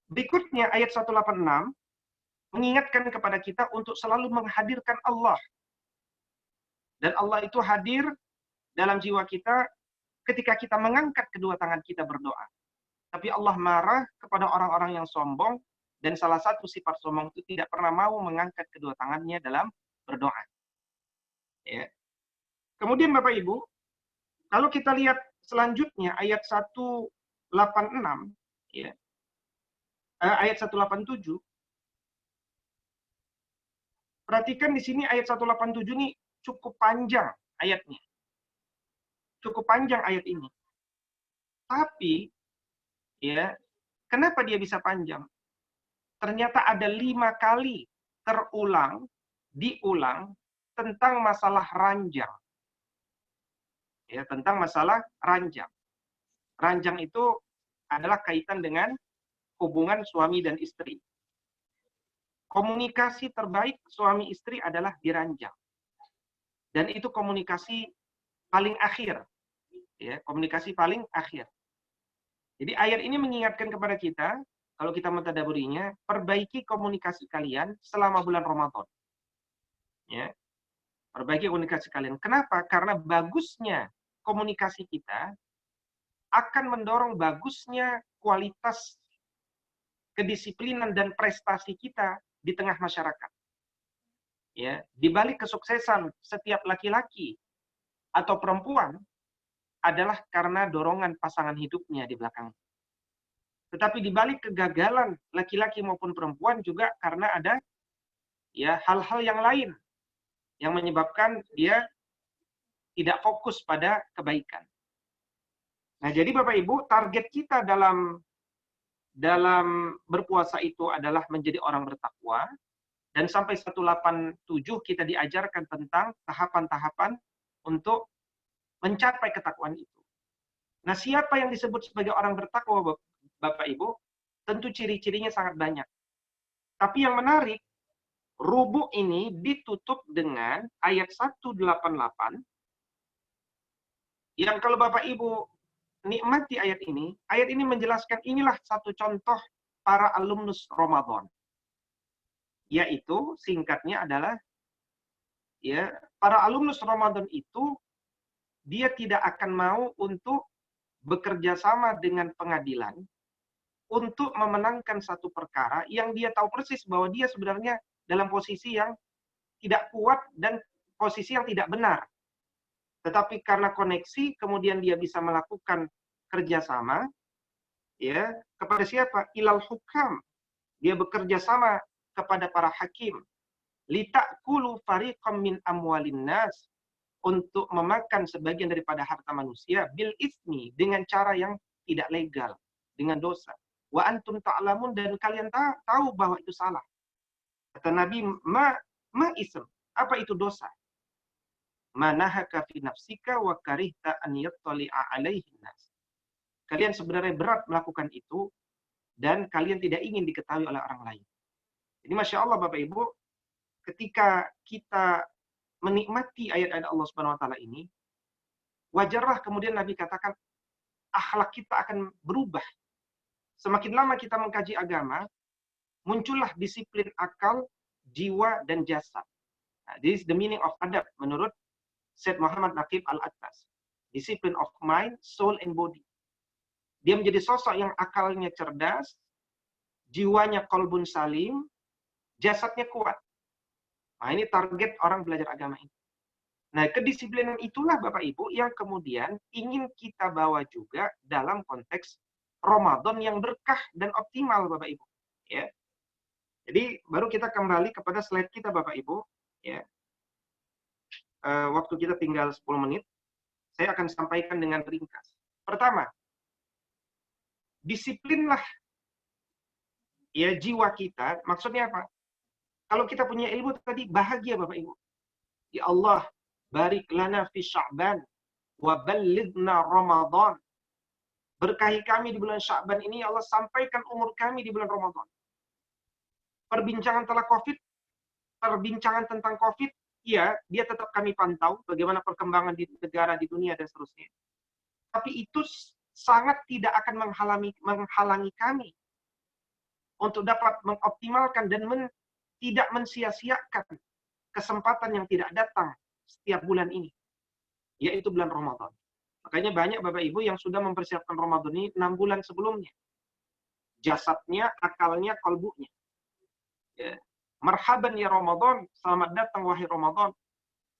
Berikutnya ayat 186 mengingatkan kepada kita untuk selalu menghadirkan Allah. Dan Allah itu hadir dalam jiwa kita ketika kita mengangkat kedua tangan kita berdoa. Tapi Allah marah kepada orang-orang yang sombong, dan salah satu sifat sombong itu tidak pernah mau mengangkat kedua tangannya dalam berdoa. Ya. Kemudian Bapak Ibu, kalau kita lihat selanjutnya ayat 186, ya, ayat 187, perhatikan di sini ayat 187 ini cukup panjang ayatnya. Cukup panjang ayat ini. Tapi, ya, kenapa dia bisa panjang? Ternyata ada 5 kali diulang tentang masalah ranjang. Ya, tentang masalah ranjang. Ranjang itu adalah kaitan dengan hubungan suami dan istri. Komunikasi terbaik suami istri adalah diranjang. Dan itu komunikasi paling akhir. Ya, komunikasi paling akhir. Jadi ayat ini mengingatkan kepada kita, kalau kita mentadaburinya, perbaiki komunikasi kalian selama bulan Ramadan. Ya. Perbaiki komunikasi kalian. Kenapa? Karena bagusnya komunikasi kita akan mendorong bagusnya kualitas kedisiplinan dan prestasi kita di tengah masyarakat. Ya, di balik kesuksesan setiap laki-laki atau perempuan adalah karena dorongan pasangan hidupnya di belakang. Tetapi di balik kegagalan laki-laki maupun perempuan juga karena ada ya hal-hal yang lain yang menyebabkan dia tidak fokus pada kebaikan. Nah, jadi Bapak Ibu, target kita dalam berpuasa itu adalah menjadi orang bertakwa, dan sampai 187 kita diajarkan tentang tahapan-tahapan untuk mencapai ketakwaan itu. Nah, siapa yang disebut sebagai orang bertakwa, Bapak Ibu? Tentu ciri-cirinya sangat banyak. Tapi yang menarik, rubu ini ditutup dengan ayat 188, yang kalau Bapak Ibu nikmati ayat ini menjelaskan inilah satu contoh para alumnus Ramadan. Yaitu, singkatnya adalah, ya, para alumnus Ramadan itu dia tidak akan mau untuk bekerja sama dengan pengadilan untuk memenangkan satu perkara yang dia tahu persis bahwa dia sebenarnya dalam posisi yang tidak kuat dan posisi yang tidak benar. Tetapi karena koneksi, kemudian dia bisa melakukan kerjasama, ya, kepada siapa? Ilal hukam. Dia bekerja sama kepada para hakim. Litakulu fariqam min amwalin nas. Untuk memakan sebagian daripada harta manusia bil ismi, dengan cara yang tidak legal, dengan dosa. Wa antum ta'lamun, dan kalian tahu bahwa itu salah. Kata Nabi, ma ism, apa itu dosa? Manahaka fi nafsika wa karihta an yattali'a alaihin nas. Kalian sebenarnya berat melakukan itu dan kalian tidak ingin diketahui oleh orang lain. Jadi Masya Allah Bapak Ibu, ketika kita menikmati ayat-ayat Allah Subhanahu wa taala ini, wajarlah kemudian Nabi katakan akhlak kita akan berubah. Semakin lama kita mengkaji agama, muncullah disiplin akal jiwa dan jasad. Nah, this is the meaning of adab menurut Syed Muhammad Naqib Al-Attas. Discipline of mind, soul, and body. Dia menjadi sosok yang akalnya cerdas, jiwanya qalbun salim, jasadnya kuat. Nah, ini target orang belajar agama ini. Nah, kedisiplinan itulah Bapak Ibu yang kemudian ingin kita bawa juga dalam konteks Ramadan yang berkah dan optimal Bapak Ibu. Ya. Jadi baru kita kembali kepada slide kita Bapak Ibu. Ya. Waktu kita tinggal 10 menit. Saya akan sampaikan dengan ringkas. Pertama, disiplinlah ya jiwa kita. Maksudnya apa? Kalau kita punya ilmu tadi bahagia Bapak Ibu. Ya Allah, barik lana fi Sya'ban wa ballighna Ramadan. Berkahi kami di bulan Sya'ban ini, ya Allah sampaikan umur kami di bulan Ramadan. Perbincangan tentang COVID, ya, dia tetap kami pantau bagaimana perkembangan di negara, di dunia dan seterusnya. Tapi itu sangat tidak akan menghalangi kami untuk dapat mengoptimalkan dan tidak mensia-siakan kesempatan yang tidak datang setiap bulan ini, yaitu bulan Ramadan. Makanya banyak Bapak Ibu yang sudah mempersiapkan Ramadan ini 6 bulan sebelumnya. Jasadnya, akalnya, kolbunya. Ya. Marhaban ya Ramadan, selamat datang wahai Ramadan.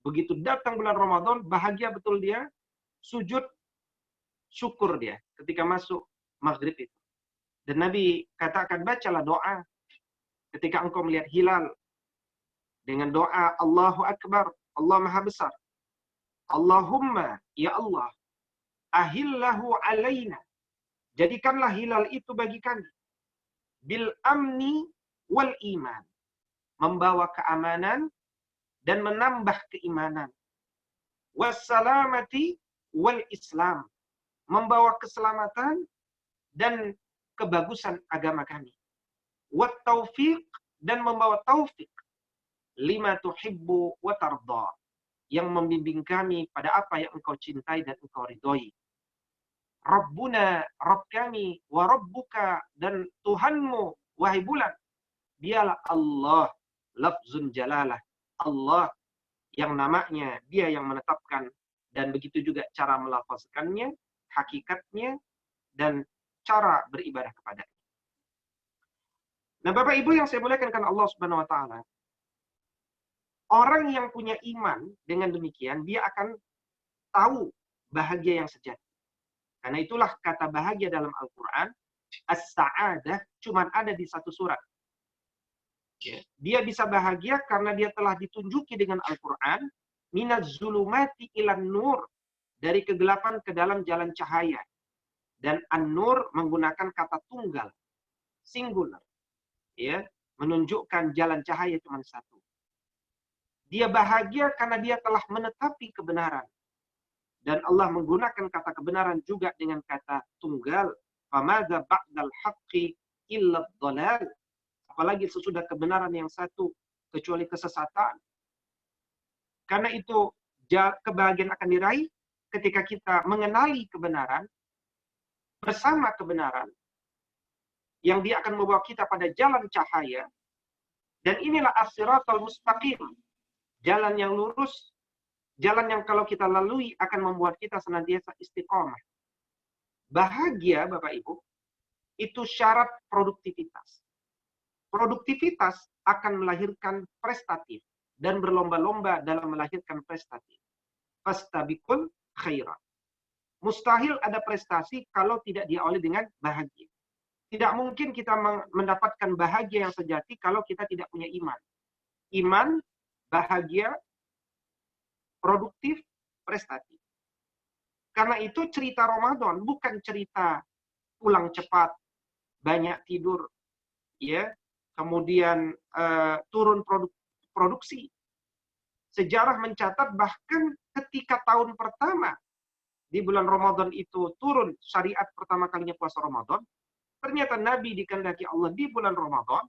Begitu datang bulan Ramadan, bahagia betul dia, sujud syukur dia ketika masuk maghrib itu. Dan Nabi katakan, bacalah doa ketika engkau melihat hilal. Dengan doa Allahu Akbar, Allah Maha Besar. Allahumma, ya Allah, ahillahu alaina. Jadikanlah hilal itu bagi kami. Bil amni wal iman. Membawa keamanan dan menambah keimanan. Wassalamati wal Islam. Membawa keselamatan dan kebagusan agama kami. Wat taufiq, dan membawa taufik. Lima tuhibbu wa tarda. Yang membimbing kami pada apa yang engkau cintai dan engkau ridhoi. Rabbuna, Rabb kami, wa Rabbuka, dan Tuhanmu, wahai bulan. Dialah Allah, lafzun jalalah. Allah yang namanya, dia yang menetapkan. Dan begitu juga cara melafazkannya, hakikatnya, dan cara beribadah kepadanya. Nah Bapak Ibu yang saya muliakan karena Allah Subhanahu wa Ta'ala, orang yang punya iman dengan demikian, dia akan tahu bahagia yang sejati. Karena itulah kata bahagia dalam Al-Quran, as-sa'adah cuman ada di satu surat. Dia bisa bahagia karena dia telah ditunjuki dengan Al-Quran, minaz zulumati ilan nur, dari kegelapan ke dalam jalan cahaya. Dan an-nur menggunakan kata tunggal, singular. Ya, menunjukkan jalan cahaya cuma satu. Dia bahagia karena dia telah menetapi kebenaran. Dan Allah menggunakan kata kebenaran juga dengan kata tunggal. Famadza ba'dal haqqi illa dhalal. Apalagi sesudah kebenaran yang satu kecuali kesesatan. Karena itu kebahagiaan akan diraih ketika kita mengenali kebenaran, bersama kebenaran, yang dia akan membawa kita pada jalan cahaya. Dan inilah as-siratal mustaqim. Jalan yang lurus, jalan yang kalau kita lalui akan membuat kita senantiasa istiqomah. Bahagia, Bapak Ibu, itu syarat produktivitas. Produktivitas akan melahirkan prestatif dan berlomba-lomba dalam melahirkan prestatif. Fastabiqul khairat. Mustahil ada prestasi kalau tidak diawali dengan bahagia. Tidak mungkin kita mendapatkan bahagia yang sejati kalau kita tidak punya iman. Iman, bahagia, produktif, prestatif. Karena itu cerita Ramadan bukan cerita pulang cepat, banyak tidur, ya, kemudian turun produksi. Sejarah mencatat bahkan ketika tahun pertama di bulan Ramadan itu turun syariat pertama kalinya puasa Ramadan, ternyata Nabi dikehendaki Allah di bulan Ramadan,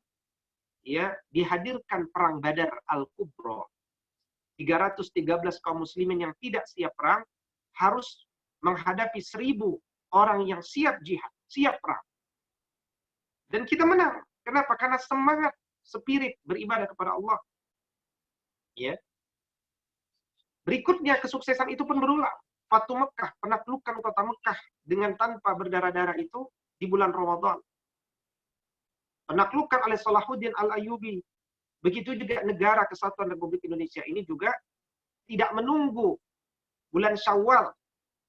ya, dihadirkan perang Badar Al-Kubra. 313 kaum muslimin yang tidak siap perang harus menghadapi 1000 orang yang siap jihad, siap perang. Dan kita menang. Kenapa? Karena semangat spirit beribadah kepada Allah. Ya. Berikutnya kesuksesan itu pun berulang. Fatu Mekah, penaklukan kota Mekah dengan tanpa berdarah-darah itu di bulan Ramadan. Penaklukan oleh Salahuddin Al-Ayyubi. Begitu juga negara Kesatuan Republik Indonesia ini juga tidak menunggu bulan Syawal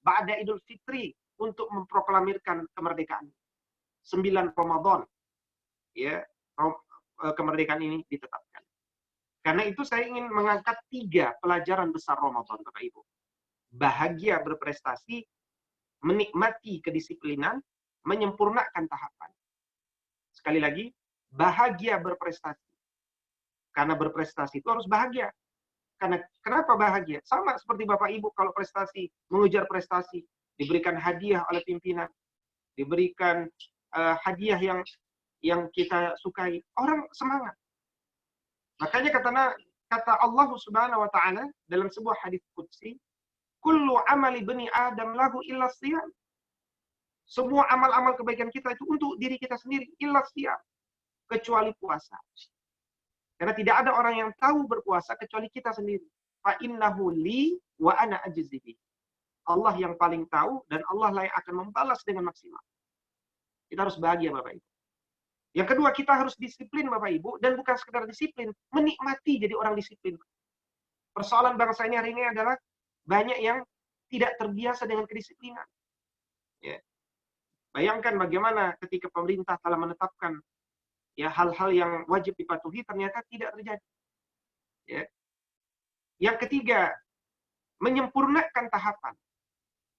ba'da Idul Fitri untuk memproklamirkan kemerdekaan. 9 Ramadan ya, kemerdekaan ini ditetapkan. Karena itu saya ingin mengangkat 3 pelajaran besar Ramadan, Bapak Ibu. Bahagia berprestasi, menikmati kedisiplinan, menyempurnakan tahapan. Sekali lagi, bahagia berprestasi. Karena berprestasi itu harus bahagia. Karena kenapa bahagia? Sama seperti Bapak Ibu kalau prestasi, mengejar prestasi, diberikan hadiah oleh pimpinan, diberikan hadiah yang kita sukai, orang semangat. Makanya kata Allah Subhanahu wa taala dalam sebuah hadis qudsi, kullu amali bani Adam lahu illa shiyam. Semua amal-amal kebaikan kita itu untuk diri kita sendiri, illa shiyam, kecuali puasa. Karena tidak ada orang yang tahu berpuasa kecuali kita sendiri. Fa innahu li wa ana ajzi bi. Allah yang paling tahu dan Allah lah yang akan membalas dengan maksimal. Kita harus bahagia Bapak Ibu. Yang kedua, kita harus disiplin Bapak Ibu, dan bukan sekedar disiplin, menikmati jadi orang disiplin. Persoalan bangsa ini hari ini adalah banyak yang tidak terbiasa dengan kedisiplinan. Ya. Bayangkan bagaimana ketika pemerintah telah menetapkan ya hal-hal yang wajib dipatuhi ternyata tidak terjadi. Ya. Yang ketiga, menyempurnakan tahapan.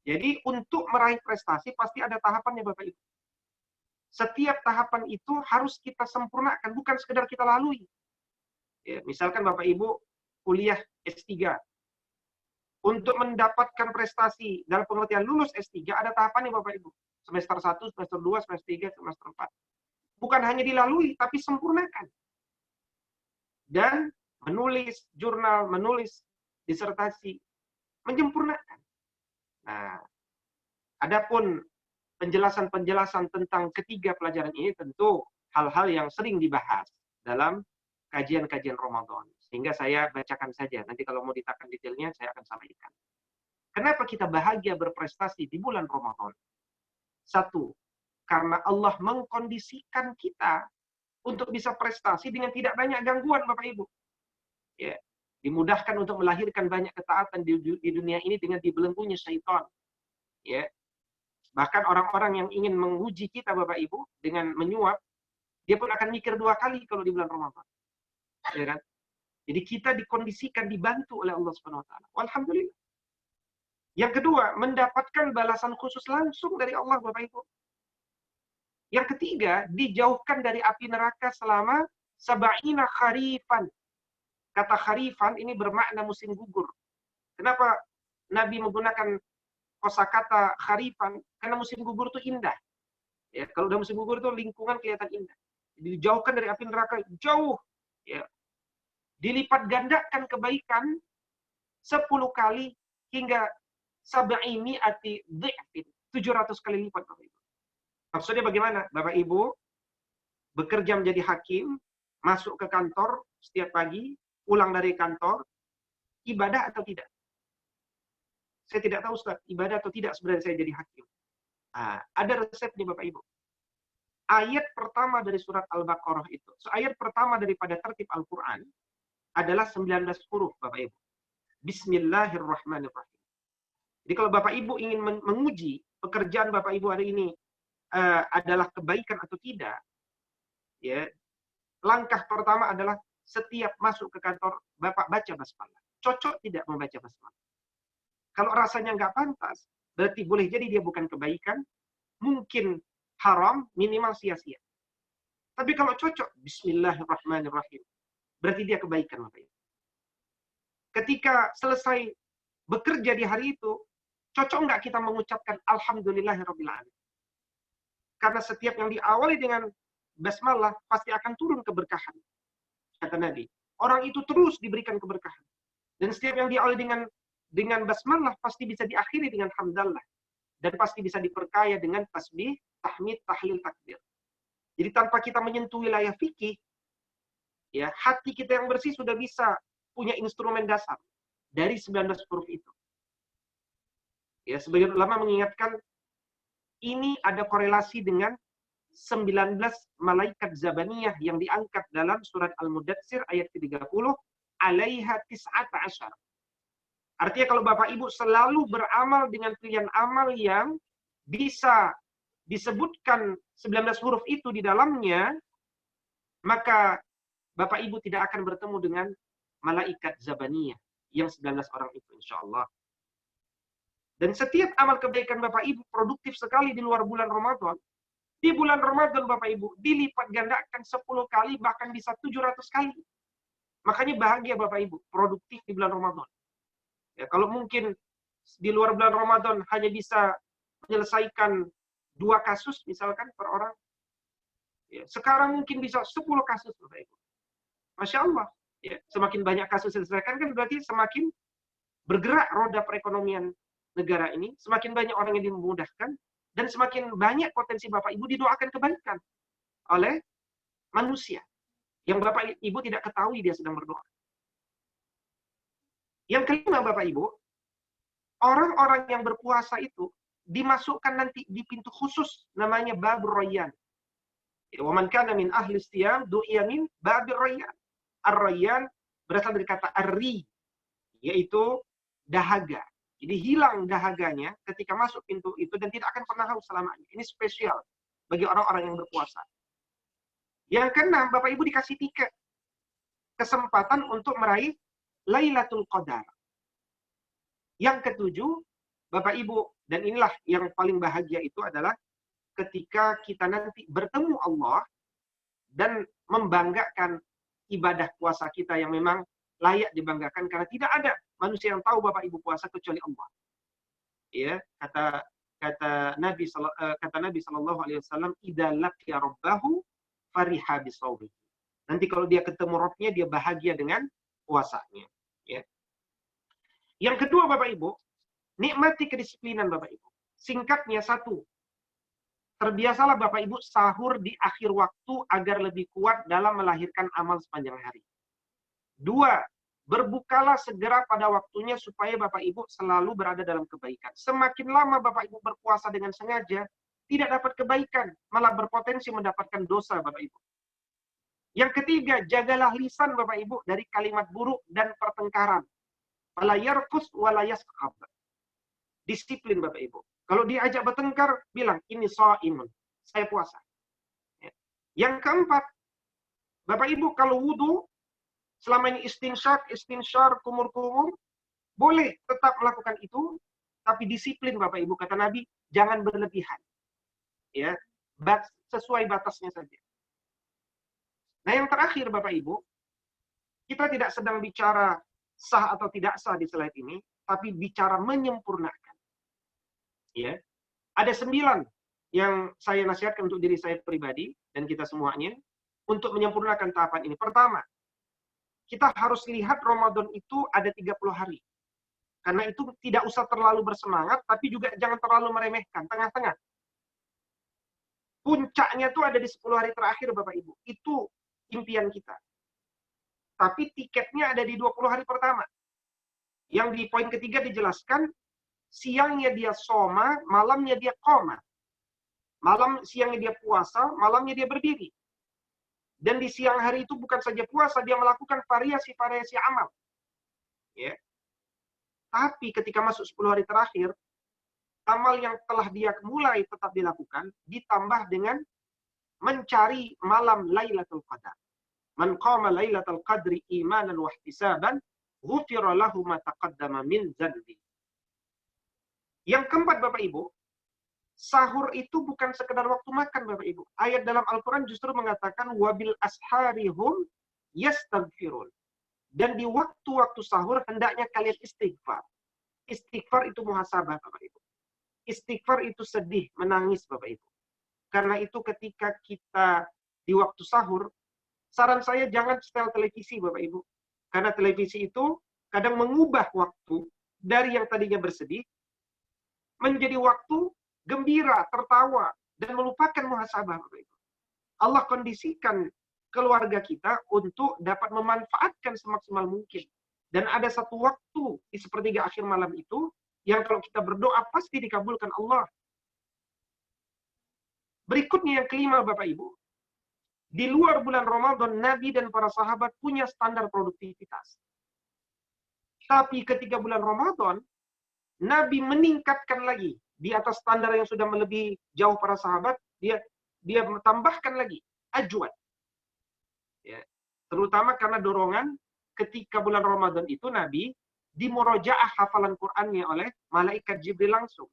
Jadi untuk meraih prestasi pasti ada tahapannya Bapak Ibu. Setiap tahapan itu harus kita sempurnakan, bukan sekedar kita lalui. Ya, misalkan Bapak Ibu kuliah S3. Untuk mendapatkan prestasi dalam pengertian lulus S3 ada tahapannya Bapak Ibu. Semester 1, semester 2, semester 3, semester 4. Bukan hanya dilalui, tapi sempurnakan. Dan menulis jurnal, menulis disertasi, menyempurnakan. Nah, adapun penjelasan-penjelasan tentang ketiga pelajaran ini tentu hal-hal yang sering dibahas dalam kajian-kajian Ramadan. Sehingga saya bacakan saja. Nanti kalau mau ditakan detailnya, saya akan sampaikan. Kenapa kita bahagia berprestasi di bulan Ramadan? 1, karena Allah mengkondisikan kita untuk bisa prestasi dengan tidak banyak gangguan, Bapak Ibu. Ya, dimudahkan untuk melahirkan banyak ketaatan di dunia ini dengan dibelenggunya syaitan. Ya. Bahkan orang-orang yang ingin menguji kita, Bapak Ibu, dengan menyuap, dia pun akan mikir 2 kali kalau di bulan Ramadan. Ya kan? Jadi kita dikondisikan, dibantu oleh Allah Subhanahu wa taala. Alhamdulillah. Yang kedua, mendapatkan balasan khusus langsung dari Allah, Bapak Ibu. Yang ketiga, dijauhkan dari api neraka selama 70 kharifan. Kata kharifan ini bermakna musim gugur. Kenapa Nabi menggunakan kosakata kharifan? Karena musim gugur itu indah. Ya, kalau udah musim gugur itu lingkungan kelihatan indah. Jadi dijauhkan dari api neraka, jauh. Ya. Dilipat gandakan kebaikan 10 kali hingga 700 dhi'fin, 700 kali lipat, Bapak Ibu. Maksudnya bagaimana? Bapak Ibu bekerja menjadi hakim, masuk ke kantor setiap pagi, pulang dari kantor, ibadah atau tidak? Saya tidak tahu Ustaz, ibadah atau tidak sebenarnya saya jadi hakim. Nah, ada resepnya Bapak Ibu. Ayat pertama dari surat Al-Baqarah itu, ayat pertama daripada tertib Al-Quran adalah 19 huruf Bapak Ibu. Bismillahirrahmanirrahim. Jadi kalau Bapak Ibu ingin menguji pekerjaan Bapak Ibu hari ini adalah kebaikan atau tidak, ya, langkah pertama adalah setiap masuk ke kantor Bapak baca basmalah. Cocok tidak membaca basmalah? Kalau rasanya nggak pantas, berarti boleh jadi dia bukan kebaikan, mungkin haram, minimal sia-sia. Tapi kalau cocok, Bismillahirrahmanirrahim, berarti dia kebaikan, Bapak Ibu. Ketika selesai bekerja di hari itu, cocok nggak kita mengucapkan Alhamdulillahirabbil alamin? Karena setiap yang diawali dengan basmalah pasti akan turun keberkahan. Kata Nabi, orang itu terus diberikan keberkahan. Dan setiap yang diawali dengan basmalah pasti bisa diakhiri dengan hamdallah. Dan pasti bisa diperkaya dengan tasbih, tahmid, tahlil, takbir. Jadi tanpa kita menyentuh wilayah fikih, Ya, hati kita yang bersih sudah bisa punya instrumen dasar dari 19 huruf itu. Ya, sebagian ulama mengingatkan ini ada korelasi dengan 19 malaikat zabaniyah yang diangkat dalam surat Al-Mudatsir ayat 30, alaiha tis'ata asyar. Artinya kalau Bapak Ibu selalu beramal dengan pilihan amal yang bisa disebutkan 19 huruf itu di dalamnya, maka Bapak Ibu tidak akan bertemu dengan malaikat zabaniyah yang 19 orang itu, insya Allah. Dan setiap amal kebaikan Bapak Ibu produktif sekali di luar bulan Ramadan. Di bulan Ramadan Bapak Ibu dilipat gandakan 10 kali, bahkan bisa 700 kali. Makanya bahagia Bapak Ibu, produktif di bulan Ramadan. Ya, kalau mungkin di luar bulan Ramadan hanya bisa menyelesaikan 2 kasus misalkan per orang, ya, sekarang mungkin bisa 10 kasus Bapak Ibu. Masya Allah. Ya, semakin banyak kasus diselesaikan kan berarti semakin bergerak roda perekonomian negara ini, semakin banyak orang yang dimudahkan, dan semakin banyak potensi Bapak Ibu didoakan kebaikan oleh manusia yang Bapak Ibu tidak ketahui dia sedang berdoa. Yang kelima Bapak Ibu, orang-orang yang berpuasa itu dimasukkan nanti di pintu khusus namanya Babur Rayyan. Wa man kana min ahli siyam du'iya min Babir Rayyan. Ar-Rayyan berasal dari kata arri, yaitu dahaga. Jadi hilang dahaganya ketika masuk pintu itu dan tidak akan pernah haus selamanya. Ini spesial bagi orang-orang yang berpuasa. Yang keenam, Bapak Ibu dikasih tiket kesempatan untuk meraih Lailatul Qadar. Yang ketujuh, Bapak Ibu, dan inilah yang paling bahagia itu adalah ketika kita nanti bertemu Allah dan membanggakan ibadah puasa kita yang memang layak dibanggakan karena tidak ada manusia yang tahu Bapak Ibu puasa kecuali Allah. Ya, kata Nabi sallallahu alaihi wasallam, idza laqiya rabbahu fariha bisawmi. Nanti kalau dia ketemu Rabbnya dia bahagia dengan puasanya, ya. Yang kedua Bapak Ibu, nikmati kedisiplinan Bapak Ibu. Singkatnya satu, terbiasalah Bapak Ibu sahur di akhir waktu agar lebih kuat dalam melahirkan amal sepanjang hari. Dua, berbukalah segera pada waktunya supaya Bapak Ibu selalu berada dalam kebaikan. Semakin lama Bapak Ibu berpuasa dengan sengaja, tidak dapat kebaikan, malah berpotensi mendapatkan dosa Bapak Ibu. Yang ketiga, jagalah lisan Bapak Ibu dari kalimat buruk dan pertengkaran. Wala yarfus wala yaskhab. Disiplin Bapak Ibu. Kalau diajak bertengkar, bilang, ini shaimun, saya puasa. Yang keempat, Bapak Ibu kalau wudu, selama ini istinsyar, kumur-kumur, boleh tetap melakukan itu, tapi disiplin Bapak Ibu, kata Nabi, jangan berlebihan. Ya, sesuai batasnya saja. Nah yang terakhir Bapak Ibu, kita tidak sedang bicara sah atau tidak sah di slide ini, tapi bicara menyempurnakan. Ya, ada 9 yang saya nasihatkan untuk diri saya pribadi dan kita semuanya untuk menyempurnakan tahapan ini. Pertama, kita harus lihat Ramadan itu ada 30 hari. Karena itu tidak usah terlalu bersemangat, tapi juga jangan terlalu meremehkan, tengah-tengah. Puncaknya itu ada di 10 hari terakhir Bapak Ibu. Itu impian kita. Tapi tiketnya ada di 20 hari pertama. Yang di poin ketiga dijelaskan, siangnya dia soma, malamnya dia qoma. Siangnya dia puasa, malamnya dia berdiri. Dan di siang hari itu bukan saja puasa, dia melakukan variasi-variasi amal. Ya. Tapi ketika masuk 10 hari terakhir, amal yang telah dia mulai tetap dilakukan, ditambah dengan mencari malam Lailatul Qadar. Man qama Lailatul Qadri imanan wa ihtisaban, ghufira lahu ma taqaddama min dzanbi. Yang keempat Bapak Ibu, sahur itu bukan sekedar waktu makan Bapak Ibu. Ayat dalam Al-Qur'an justru mengatakan wabil asharihum yastaghfirun. Dan di waktu-waktu sahur hendaknya kalian istighfar. Istighfar itu muhasabah Bapak Ibu. Istighfar itu sedih, menangis Bapak Ibu. Karena itu ketika kita di waktu sahur, saran saya jangan setel televisi Bapak Ibu. Karena televisi itu kadang mengubah waktu dari yang tadinya bersedih menjadi waktu gembira, tertawa, dan melupakan muhasabah Bapak Ibu. Allah kondisikan keluarga kita untuk dapat memanfaatkan semaksimal mungkin. Dan ada satu waktu di sepertiga akhir malam itu, yang kalau kita berdoa pasti dikabulkan Allah. Berikutnya yang kelima Bapak Ibu, di luar bulan Ramadan, Nabi dan para sahabat punya standar produktivitas. Tapi ketika bulan Ramadan, Nabi meningkatkan lagi di atas standar yang sudah melebihi jauh para sahabat, dia tambahkan lagi ajwan. Ya. Terutama karena dorongan ketika bulan Ramadan itu Nabi dimurojaah hafalan Qur'annya oleh malaikat Jibril langsung.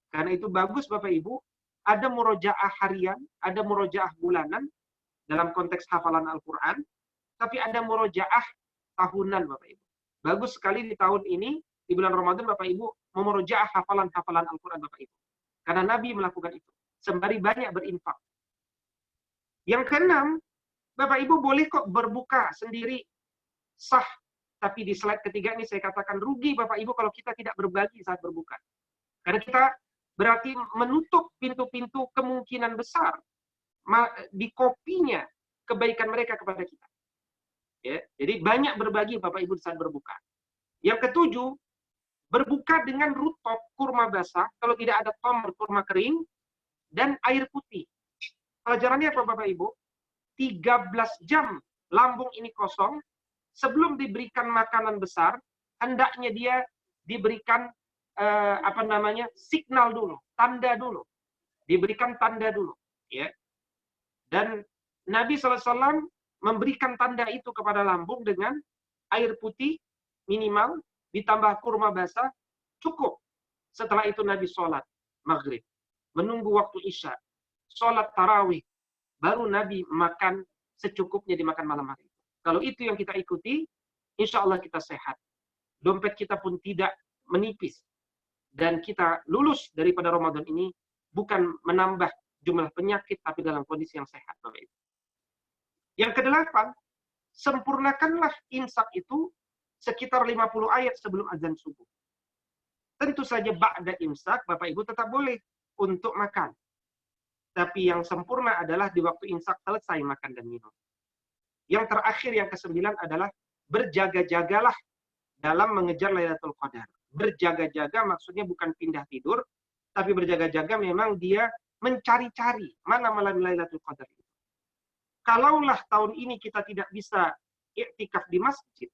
Karena itu bagus Bapak Ibu, ada murojaah harian, ada murojaah bulanan dalam konteks hafalan Al-Qur'an, tapi ada murojaah tahunan Bapak Ibu. Bagus sekali di tahun ini di bulan Ramadan Bapak Ibu memurojaah hafalan-hafalan Al-Qur'an Bapak Ibu. Karena Nabi melakukan itu sembari banyak berinfak. Yang keenam, Bapak Ibu boleh kok berbuka sendiri, sah. Tapi di slide ketiga ini saya katakan rugi Bapak Ibu kalau kita tidak berbagi saat berbuka. Karena kita berarti menutup pintu-pintu kemungkinan besar di kopinya kebaikan mereka kepada kita. Ya, jadi banyak berbagi Bapak Ibu saat berbuka. Yang ketujuh, berbuka dengan rutop kurma basah, kalau tidak ada tomer kurma kering, dan air putih. Pelajarannya apa Bapak Ibu? 13 jam lambung ini kosong, sebelum diberikan makanan besar, hendaknya dia diberikan signal dulu, tanda dulu. Diberikan tanda dulu. Ya. Dan Nabi SAW memberikan tanda itu kepada lambung dengan air putih minimal, ditambah kurma basah, cukup. Setelah itu Nabi sholat maghrib, menunggu waktu isya, sholat tarawih, baru Nabi makan secukupnya dimakan malam hari. Kalau itu yang kita ikuti, insya Allah kita sehat. Dompet kita pun tidak menipis. Dan kita lulus daripada Ramadan ini bukan menambah jumlah penyakit, tapi dalam kondisi yang sehat. Yang kedelapan, sempurnakanlah imsak itu sekitar 50 ayat sebelum azan subuh. Tentu saja ba'da imsak, Bapak Ibu tetap boleh untuk makan. Tapi yang sempurna adalah di waktu imsak selesai makan dan minum. Yang terakhir, yang kesembilan adalah berjaga-jagalah dalam mengejar Lailatul Qadar. Berjaga-jaga maksudnya bukan pindah tidur, tapi berjaga-jaga memang dia mencari-cari mana malam Lailatul Qadar itu. Kalaulah tahun ini kita tidak bisa iktikaf di masjid,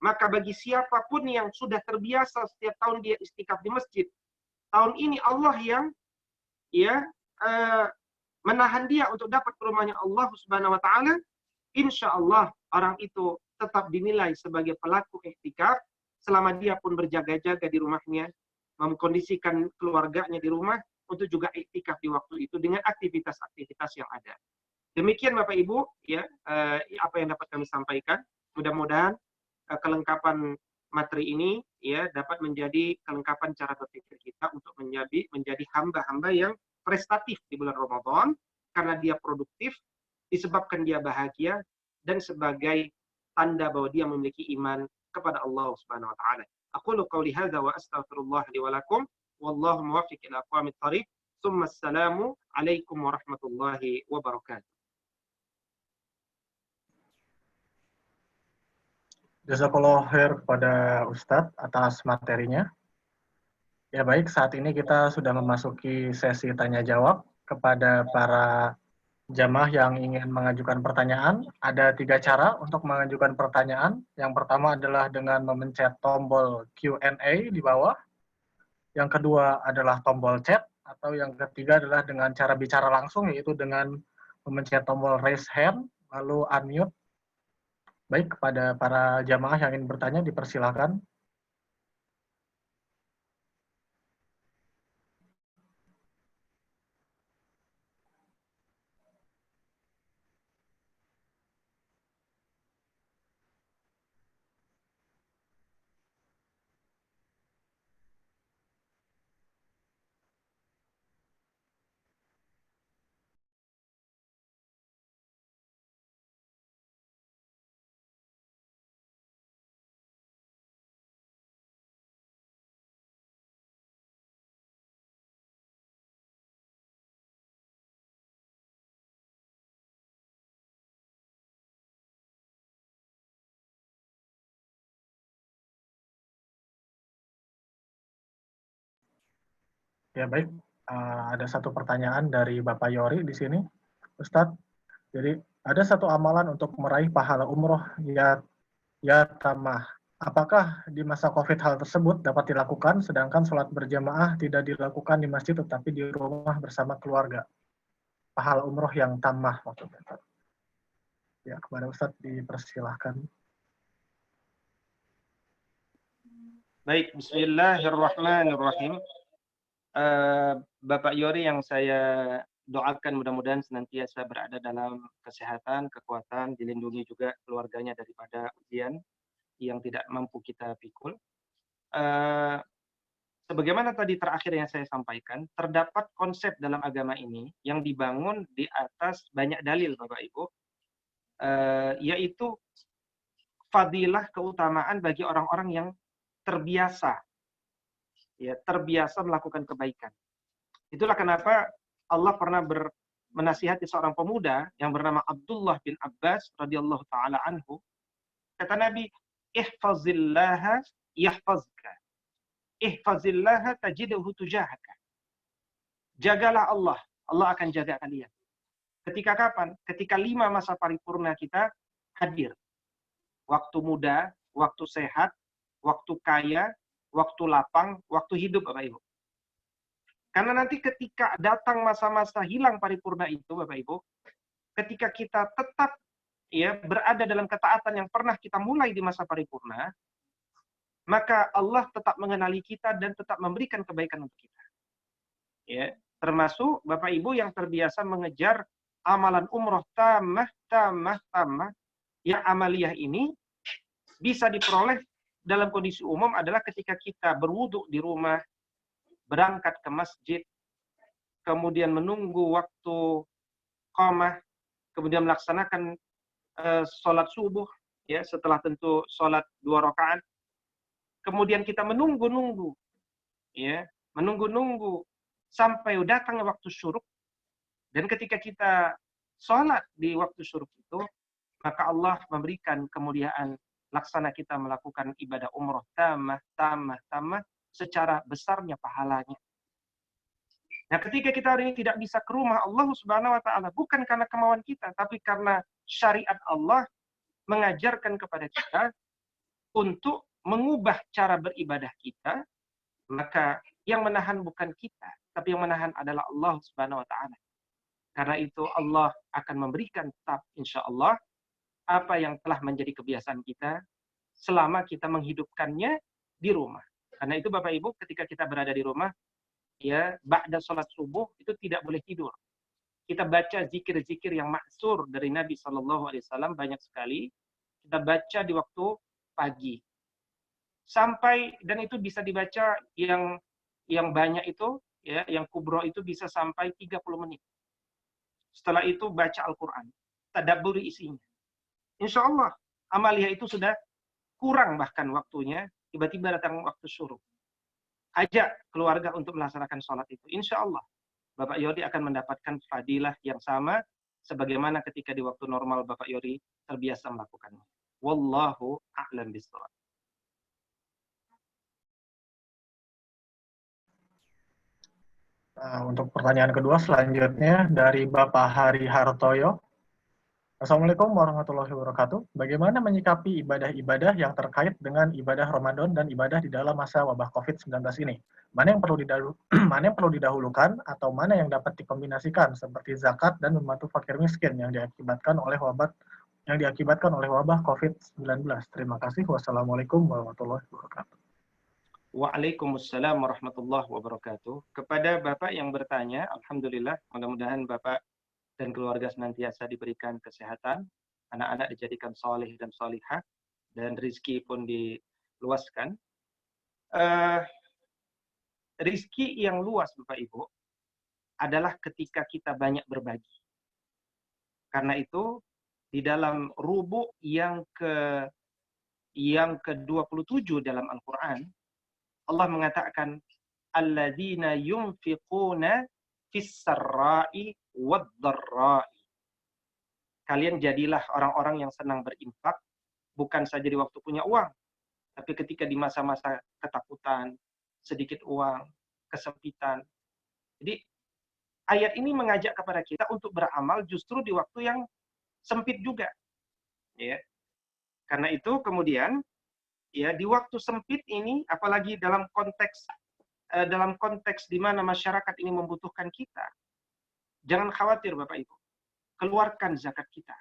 maka bagi siapapun yang sudah terbiasa setiap tahun dia iktikaf di masjid, tahun ini Allah yang menahan dia untuk dapat ke rumahnya Allah Subhanahu wa taala, insya Allah orang itu tetap dinilai sebagai pelaku iktikaf selama dia pun berjaga-jaga di rumahnya, mengkondisikan keluarganya di rumah untuk juga iktikaf di waktu itu dengan aktivitas-aktivitas yang ada. Demikian Bapak Ibu, ya apa yang dapat kami sampaikan. Mudah-mudahan kelengkapan materi ini ya dapat menjadi kelengkapan cara berpikir kita untuk menjadi hamba-hamba yang prestatif di bulan Ramadan karena dia produktif, disebabkan dia bahagia dan sebagai tanda bahwa dia memiliki iman kepada Allah Subhanahu wa taala. Aqulu qouli hadza wa astaghfirullah li wa lakum wallahu muwaffiq ila aqwamit thariq. Tsumma assalamu alaikum warahmatullahi wabarakatuh. Jazakallah khair kepada Ustadz atas materinya. Ya baik, saat ini kita sudah memasuki sesi tanya jawab kepada para jamaah yang ingin mengajukan pertanyaan. Ada 3 cara untuk mengajukan pertanyaan. Yang pertama adalah dengan memencet tombol Q&A di bawah. Yang kedua adalah tombol chat. Atau yang ketiga adalah dengan cara bicara langsung, yaitu dengan memencet tombol raise hand, lalu unmute. Baik, kepada para jamaah yang ingin bertanya, dipersilakan. Ya baik, ada satu pertanyaan dari Bapak Yori di sini, Ustadz. Jadi ada satu amalan untuk meraih pahala umroh ya tamah. Apakah di masa COVID hal tersebut dapat dilakukan, sedangkan sholat berjamaah tidak dilakukan di masjid tetapi di rumah bersama keluarga? Pahala umroh yang tamah maksudnya. Ya, kepada Ustadz dipersilahkan. Baik, bismillahirrahmanirrahim. Bapak Yori yang saya doakan mudah-mudahan senantiasa berada dalam kesehatan, kekuatan, dilindungi juga keluarganya daripada ujian yang tidak mampu kita pikul. Sebagaimana tadi terakhir yang saya sampaikan, terdapat konsep dalam agama ini yang dibangun di atas banyak dalil, Bapak Ibu, yaitu fadilah keutamaan bagi orang-orang yang terbiasa melakukan kebaikan. Itulah kenapa Allah pernah menasihati seorang pemuda yang bernama Abdullah bin Abbas radhiyallahu taala anhu. Kata Nabi, ihfazillaha yahfazka. Ihfazillaha tajidhu tujahaka. Jagalah Allah, Allah akan jaga kalian. Ketika kapan? Ketika 5 masa paripurna kita hadir. Waktu muda, waktu sehat, waktu kaya, waktu lapang, waktu hidup, Bapak Ibu. Karena nanti ketika datang masa-masa hilang paripurna itu, Bapak Ibu, ketika kita tetap berada dalam ketaatan yang pernah kita mulai di masa paripurna, maka Allah tetap mengenali kita dan tetap memberikan kebaikan untuk kita. Ya, termasuk Bapak Ibu yang terbiasa mengejar amalan umroh tamah, yang amaliyah ini bisa diperoleh dalam kondisi umum adalah ketika kita berwudu di rumah, berangkat ke masjid, kemudian menunggu waktu qamah, kemudian melaksanakan sholat subuh, ya setelah tentu sholat 2 rakaat, kemudian kita menunggu-nunggu sampai datang waktu syuruk, dan ketika kita sholat di waktu syuruk itu, maka Allah memberikan kemuliaan laksana kita melakukan ibadah umroh tamah secara besarnya pahalanya. Nah, ketika kita hari ini tidak bisa ke rumah Allah Subhanahu wa taala, bukan karena kemauan kita, tapi karena syariat Allah mengajarkan kepada kita untuk mengubah cara beribadah kita, maka yang menahan bukan kita, tapi yang menahan adalah Allah Subhanahu wa taala. Karena itu Allah akan memberikan tetap insyaallah apa yang telah menjadi kebiasaan kita selama kita menghidupkannya di rumah. Karena itu Bapak Ibu, ketika kita berada di rumah, ba'da sholat subuh itu tidak boleh tidur. Kita baca zikir-zikir yang maksur dari Nabi SAW banyak sekali. Kita baca di waktu pagi. Sampai, dan itu bisa dibaca yang banyak itu, yang kubro itu bisa sampai 30 menit. Setelah itu baca Al-Quran. Tadabburi isinya. Insya Allah, amaliyah itu sudah kurang bahkan waktunya, tiba-tiba datang waktu syuruk. Ajak keluarga untuk melaksanakan sholat itu. Insya Allah, Bapak Yori akan mendapatkan fadilah yang sama, sebagaimana ketika di waktu normal Bapak Yori terbiasa melakukannya. Wallahu a'lam bishawab. Untuk pertanyaan kedua selanjutnya dari Bapak Hari Hartoyo. Assalamualaikum warahmatullahi wabarakatuh. Bagaimana menyikapi ibadah-ibadah yang terkait dengan ibadah Ramadan dan ibadah di dalam masa wabah COVID-19 ini? Mana yang perlu didahulukan atau mana yang dapat dikombinasikan seperti zakat dan membantu fakir miskin yang diakibatkan oleh wabah COVID-19? Terima kasih. Wassalamualaikum warahmatullahi wabarakatuh. Waalaikumsalam warahmatullahi wabarakatuh. Kepada Bapak yang bertanya, alhamdulillah, mudah-mudahan Bapak dan keluarga senantiasa diberikan kesehatan, anak-anak dijadikan saleh dan salihah, dan rezeki pun diluaskan. Rezeki yang luas, Bapak Ibu, adalah ketika kita banyak berbagi. Karena itu, di dalam rubu' yang ke-27 dalam Al-Quran, Allah mengatakan, alladzina yunfiquna fis-sarra'i wad-dharra'i. Kalian jadilah orang-orang yang senang berinfak, bukan saja di waktu punya uang, tapi ketika di masa-masa ketakutan, sedikit uang, kesempitan, Jadi ayat ini mengajak kepada kita untuk beramal justru di waktu yang sempit juga. Ya. Karena itu kemudian ya di waktu sempit ini, apalagi dalam konteks di mana masyarakat ini membutuhkan kita, jangan khawatir Bapak Ibu, keluarkan zakat kita.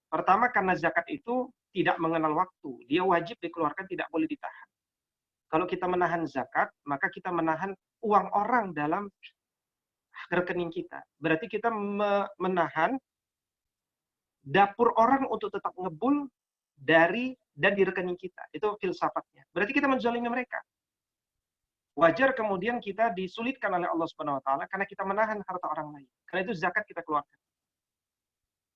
Pertama karena zakat itu tidak mengenal waktu, dia wajib dikeluarkan, tidak boleh ditahan. Kalau kita menahan zakat, maka kita menahan uang orang dalam rekening kita. Berarti kita menahan dapur orang untuk tetap ngebul dari dan di rekening kita. Itu filsafatnya. Berarti kita menzalimi mereka. Wajar kemudian kita disulitkan oleh Allah Subhanahu wa taala karena kita menahan harta orang lain. Karena itu zakat kita keluarkan.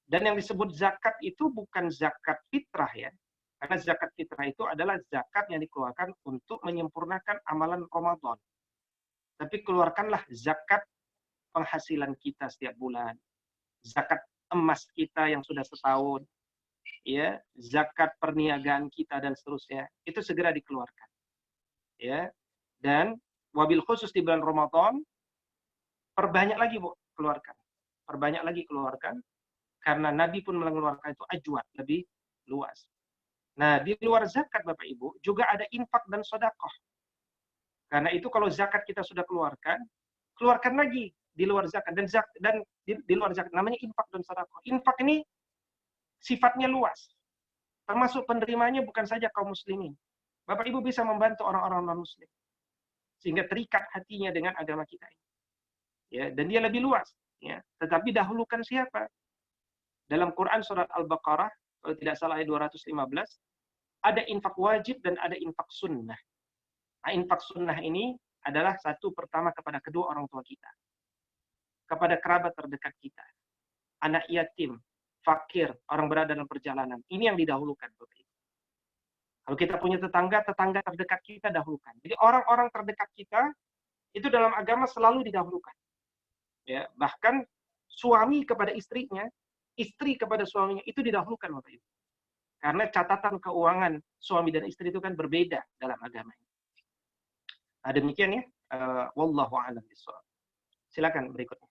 Dan yang disebut zakat itu bukan zakat fitrah ya. Karena zakat fitrah itu adalah zakat yang dikeluarkan untuk menyempurnakan amalan Ramadan. Tapi keluarkanlah zakat penghasilan kita setiap bulan. Zakat emas kita yang sudah setahun. Ya, zakat perniagaan kita dan seterusnya. Itu segera dikeluarkan. Ya. Dan wabil khusus di bulan Ramadan, perbanyak lagi Bu, keluarkan. Perbanyak lagi keluarkan. Karena Nabi pun mengeluarkan itu ajwad, lebih luas. Nah, di luar zakat Bapak Ibu, juga ada infak dan sedekah. Karena itu kalau zakat kita sudah keluarkan lagi di luar zakat. Dan di luar zakat, namanya infak dan sedekah. Infak ini sifatnya luas. Termasuk penerimanya bukan saja kaum muslimin. Bapak Ibu bisa membantu orang-orang non-muslim. Sehingga terikat hatinya dengan agama kita ini. Ya, dan dia lebih luas. Ya. Tetapi dahulukan siapa? Dalam Quran surat Al-Baqarah, kalau tidak salah ayat 215, ada infak wajib dan ada infak sunnah. Nah, infak sunnah ini adalah satu pertama kepada kedua orang tua kita. Kepada kerabat terdekat kita. Anak yatim, fakir, orang berada dalam perjalanan. Ini yang didahulukan. Kalau kita punya tetangga terdekat kita dahulukan. Jadi orang-orang terdekat kita, itu dalam agama selalu didahulukan. Ya, bahkan suami kepada istrinya, istri kepada suaminya, itu didahulukan Bapak Ibu. Karena catatan keuangan suami dan istri itu kan berbeda dalam agama ini. Nah, demikian ya. Wallahu a'lam bishawab. Silakan berikutnya.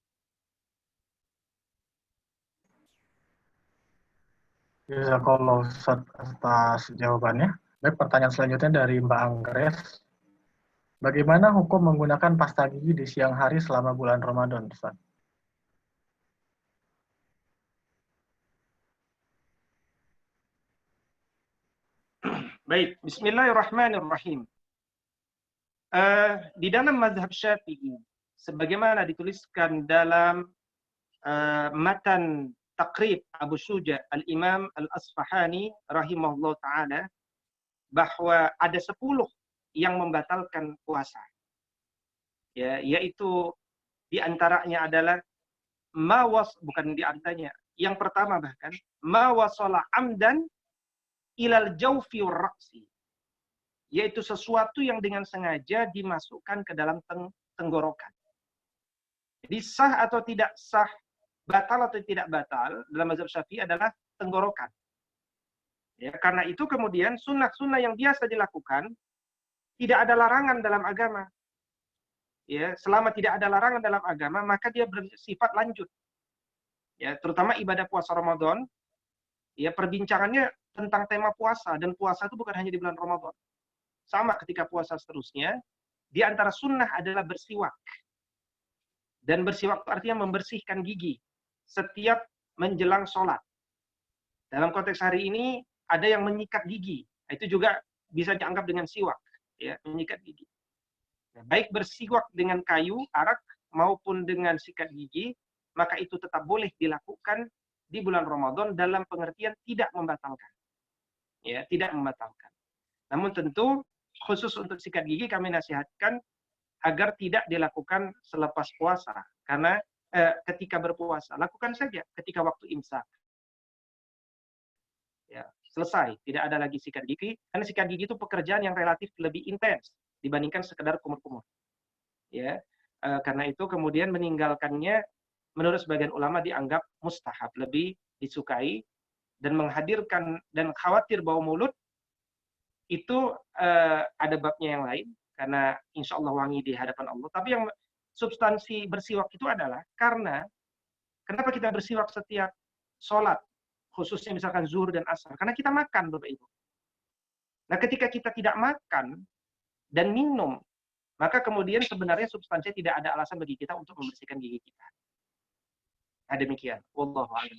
Jazakallah Ustaz atas jawabannya. Baik, pertanyaan selanjutnya dari Mbak Anggres. Bagaimana hukum menggunakan pasta gigi di siang hari selama bulan Ramadan, Ustaz? Baik, bismillahirrahmanirrahim. Di dalam mazhab Syafi'i, sebagaimana dituliskan dalam matan Taqrib Abu Syuja Al-Imam Al-Asfahani rahimahullah ta'ala, bahwa ada 10 yang membatalkan puasa. Ya, yaitu diantaranya adalah bukan diantaranya, yang pertama bahkan ma wasala amdan ilal jawfi warraqsi, yaitu sesuatu yang dengan sengaja dimasukkan ke dalam tenggorokan. Jadi sah atau tidak sah, batal atau tidak batal dalam mazhab Syafi'i adalah tenggorokan. Ya, karena itu kemudian sunnah-sunnah yang biasa dilakukan tidak ada larangan dalam agama. Ya, selama tidak ada larangan dalam agama, maka dia bersifat lanjut. Ya, terutama ibadah puasa Ramadan, ya perbincangannya tentang tema puasa, dan puasa itu bukan hanya di bulan Ramadan. Sama ketika puasa seterusnya, di antara sunnah adalah bersiwak. Dan bersiwak itu artinya membersihkan gigi setiap menjelang sholat. Dalam konteks hari ini, ada yang menyikat gigi. Itu juga bisa dianggap dengan siwak. Ya, menyikat gigi. Nah, baik bersiwak dengan kayu, arak, maupun dengan sikat gigi, maka itu tetap boleh dilakukan di bulan Ramadan dalam pengertian tidak membatalkan. Ya, tidak membatalkan. Namun tentu khusus untuk sikat gigi kami nasihatkan agar tidak dilakukan selepas puasa, karena ketika berpuasa lakukan saja ketika waktu imsak. Ya, selesai, tidak ada lagi sikat gigi, karena sikat gigi itu pekerjaan yang relatif lebih intens dibandingkan sekedar kumur-kumur. Ya, karena itu kemudian meninggalkannya menurut sebagian ulama dianggap mustahab, lebih disukai, dan menghadirkan dan khawatir bau mulut itu ada babnya yang lain, karena insya Allah wangi di hadapan Allah. Tapi yang substansi bersiwak itu adalah karena kenapa kita bersiwak setiap sholat, khususnya misalkan zuhur dan asar? Karena kita makan, Bapak Ibu. Nah, ketika kita tidak makan dan minum, maka kemudian sebenarnya substansinya tidak ada alasan bagi kita untuk membersihkan gigi kita. Nah, demikian. Wallahu a'lam.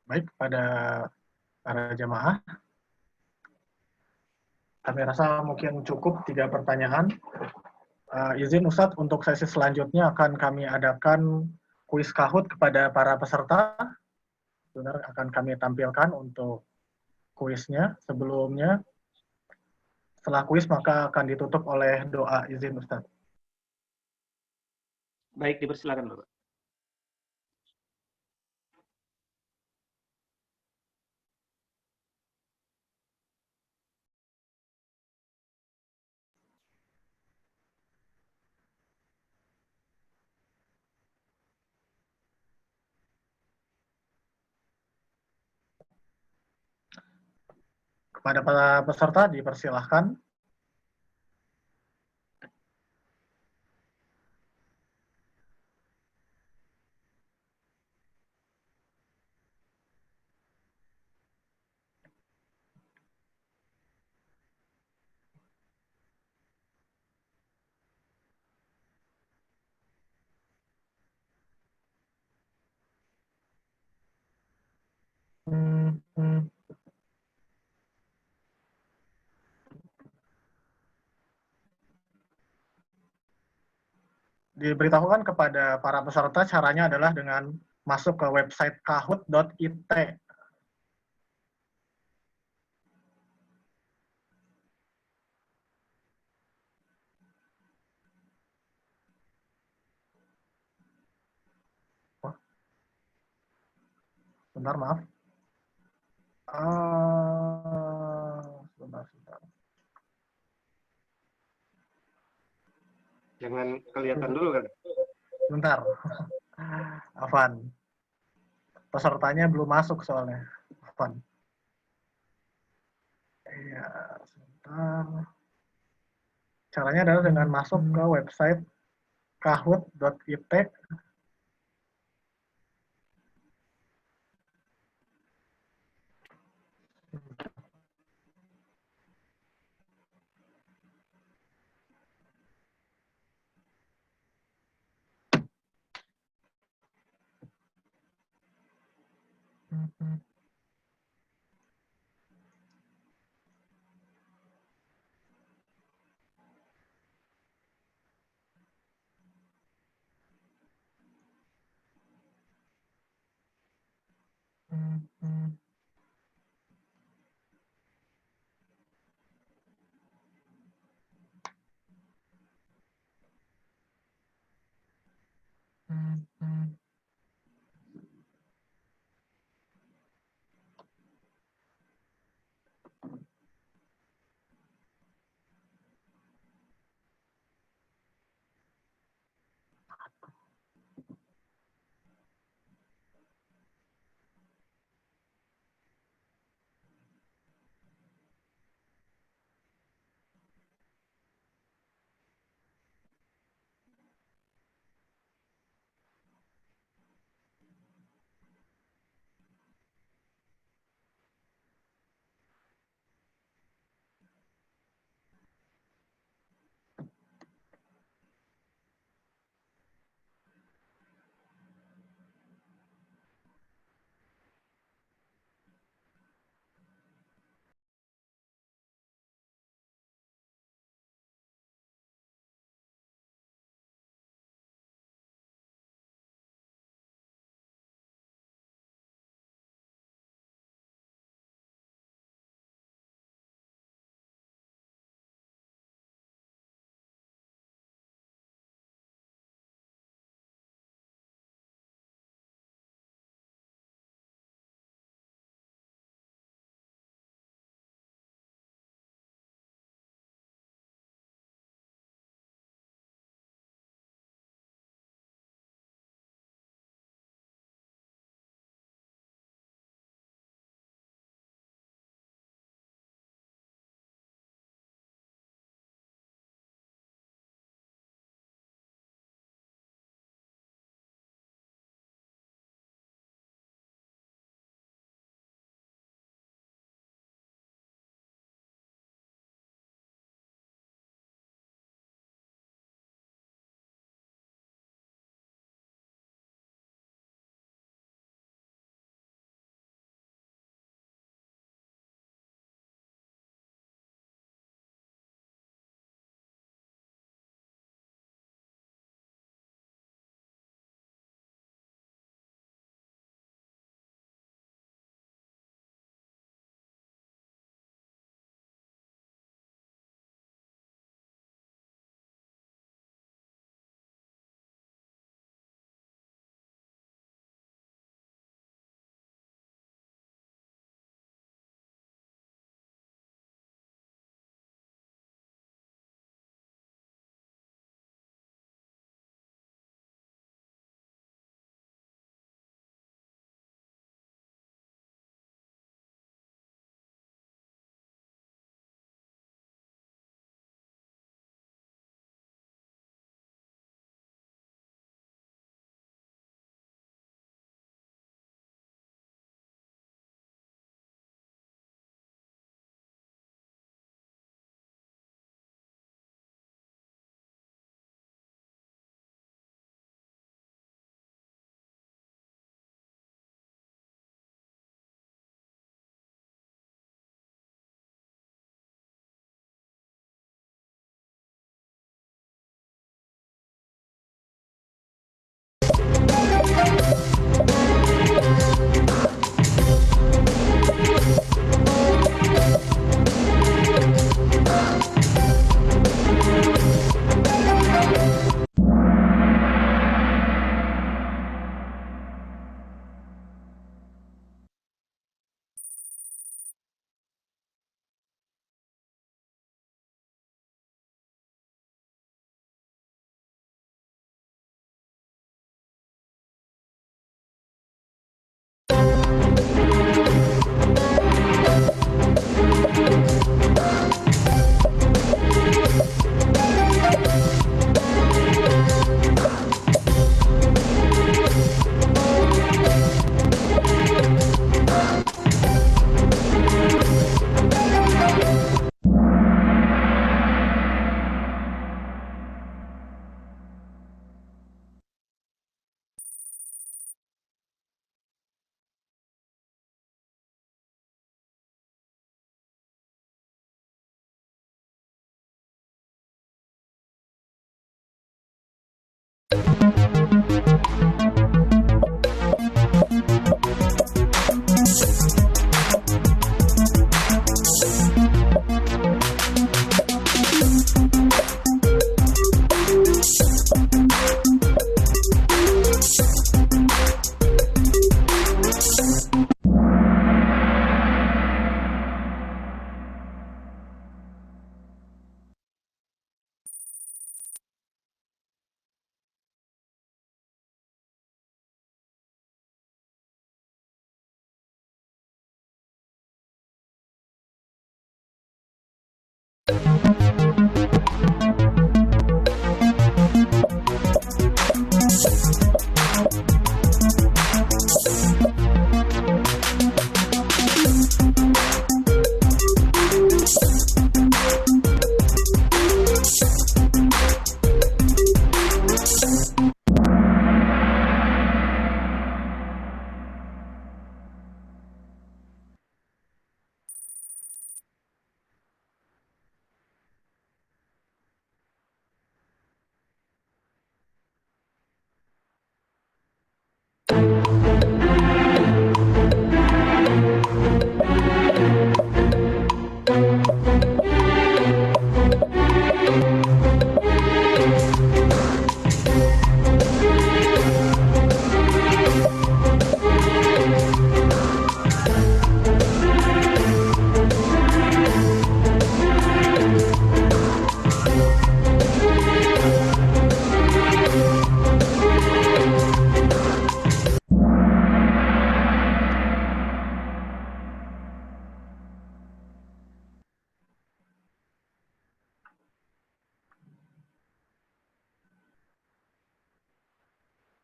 Baik, pada para jamaah, kami rasa mungkin cukup 3 pertanyaan. Izin Ustadz, untuk sesi selanjutnya akan kami adakan kuis Kahoot kepada para peserta. Benar, akan kami tampilkan untuk kuisnya. Sebelumnya, setelah kuis maka akan ditutup oleh doa. Izin Ustadz. Baik, dipersilakan Bapak. Kepada para peserta dipersilahkan. Diberitahukan kepada para peserta caranya adalah dengan masuk ke website kahoot.it. Sebentar, maaf. Sebentar. Jangan kelihatan dulu kan. Sebentar. Afan. Pesertanya belum masuk soalnya. Afan. Iya, sebentar. Caranya adalah dengan masuk ke website kahoot.it.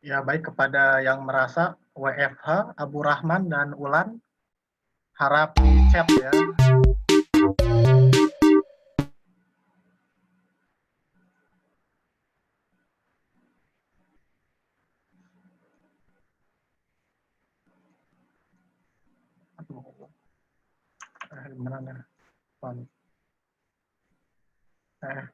Ya, baik kepada yang merasa WFH, Abu Rahman dan Ulan, harap di chat ya. Aduh, gimana nih? Eh,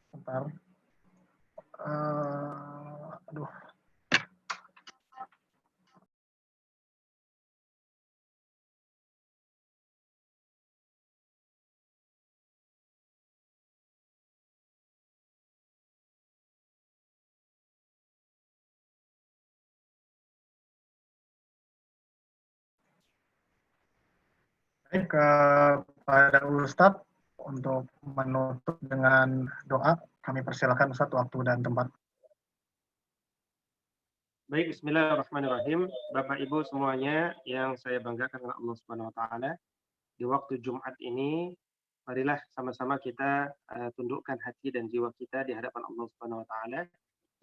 bentar. Aduh. Baik, kepada Ustadz untuk menutup dengan doa, kami persilakan Ustadz waktu dan tempat. Baik, bismillahirrahmanirrahim. Bapak Ibu semuanya yang saya banggakan dengan Allah Subhanahu wa taala, di waktu Jumat ini marilah sama-sama kita tundukkan hati dan jiwa kita di hadapan Allah Subhanahu wa taala.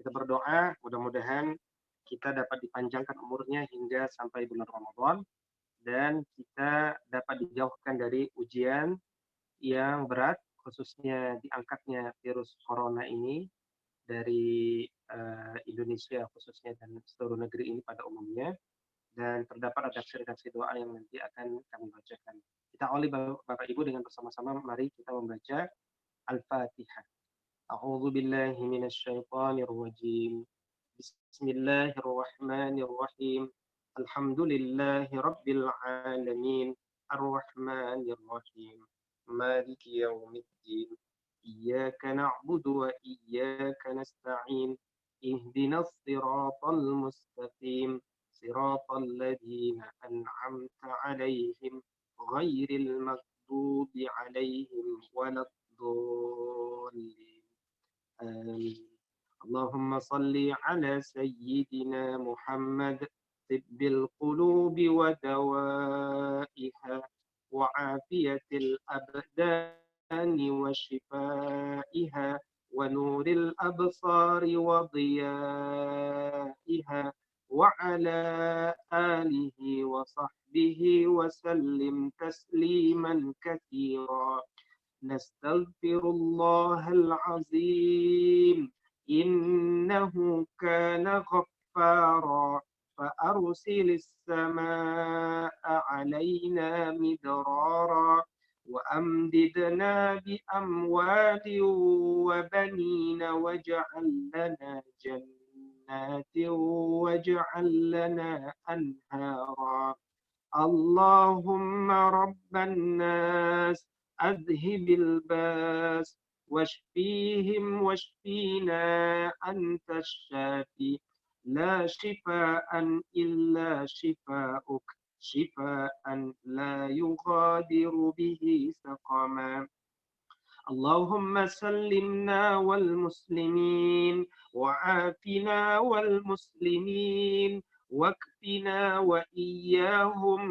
Kita berdoa mudah-mudahan kita dapat dipanjangkan umurnya hingga sampai bulan Ramadan dan kita dapat dijauhkan dari ujian yang berat, khususnya diangkatnya virus corona ini dari Indonesia khususnya dan seluruh negeri ini pada umumnya, dan terdapat redaksi-redaksi doa yang nanti akan kami bacakan. Kita awali Bapak Ibu dengan bersama-sama, mari kita membaca Al-Fatihah. A'udzu billahi minasyaitonir rajim. Bismillahirrahmanirrahim. Alhamdulillahi rabbil alamin. Ar-Rahmanir Rahim. Maliki yaumiddin. إياك نعبد وإياك نستعين اهدنا الصراط المستقيم صراط الذين أنعمت عليهم غير المغضوب عليهم ولا الضالين آمين. اللهم صل على سيدنا محمد طب القلوب ودوائها وعافية الأبدان وشفائها ونور الأبصار وضيائها وعلى آله وصحبه وسلم تسليما كثيرا. نستغفر الله العظيم إنه كان غفارا فأرسل السماء علينا مدرارا وأمددنا بأموال وبنين واجعل لنا جنات واجعل لنا أنهارا. اللهم رب الناس أذهب الباس واشفيهم واشفينا أنت الشافي لا شفاء إلا شفاؤك شفاء لا يغادر به سقما. اللهم سلمنا والمسلمين وعافنا والمسلمين واكفنا وإياهم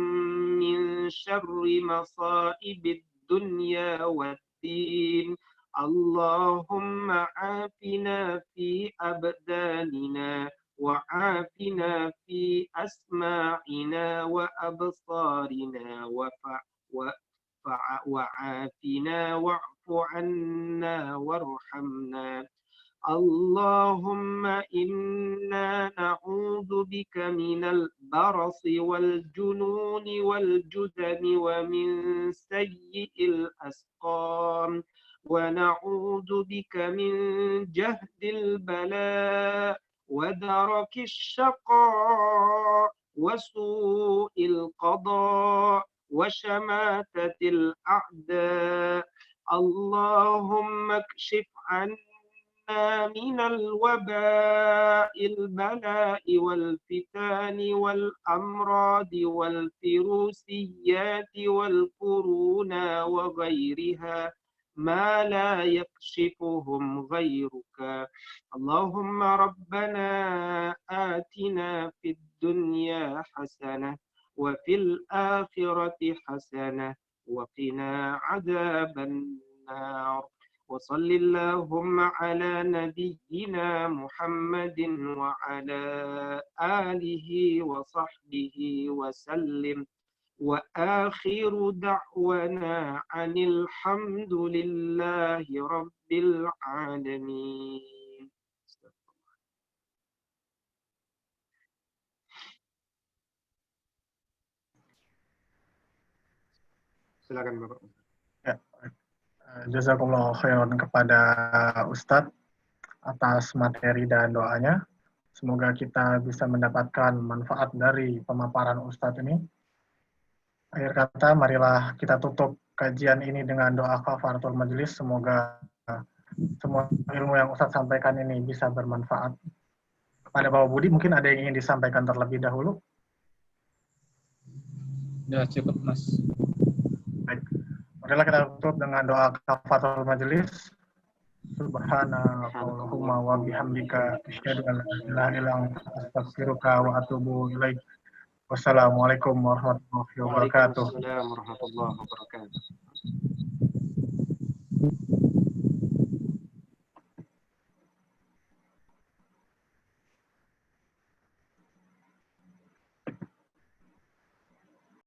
من شر مصائب الدنيا والدين. اللهم عافنا في أبداننا وعافنا في أسماعنا وأبصارنا وعافنا واعف عنا وارحمنا. اللهم إنا نعوذ بك من البرص والجنون والجذام ومن سيء الأسقام ونعوذ بك من جهد البلاء ودرك الشقاء وسوء القضاء وشماتة الأعداء. اللهم اكشف عنا من الوباء البلاء والفتان والأمراض والفيروسيات والكورونا وغيرها ما لا يكشفهم غيرك. اللهم ربنا آتنا في الدنيا حسنة وفي الآخرة حسنة وقنا عذاب النار وصل اللهم على نبينا محمد وعلى آله وصحبه وسلم وآخر دعوانا عن الحمد لله رب العالمين. Silakan Bapak. Ya, jazakumullah khairan kepada Ustadz atas materi dan doanya. Semoga kita bisa mendapatkan manfaat dari pemaparan Ustadz ini. Akhir kata, marilah kita tutup kajian ini dengan doa kafaratul majelis. Semoga semua ilmu yang Ustadz sampaikan ini bisa bermanfaat. Kepada Bapak Budi, mungkin ada yang ingin disampaikan terlebih dahulu? Ya, cukup, Mas. Baik. Marilah kita tutup dengan doa kafaratul majelis. Subhanakallahumma wa bihamdika asyhadu an la ilaha illa anta astaghfiruka wa atubu ilaik. Wassalamualaikum warahmatullahi wabarakatuh. Waalaikumsalam warahmatullahi wabarakatuh.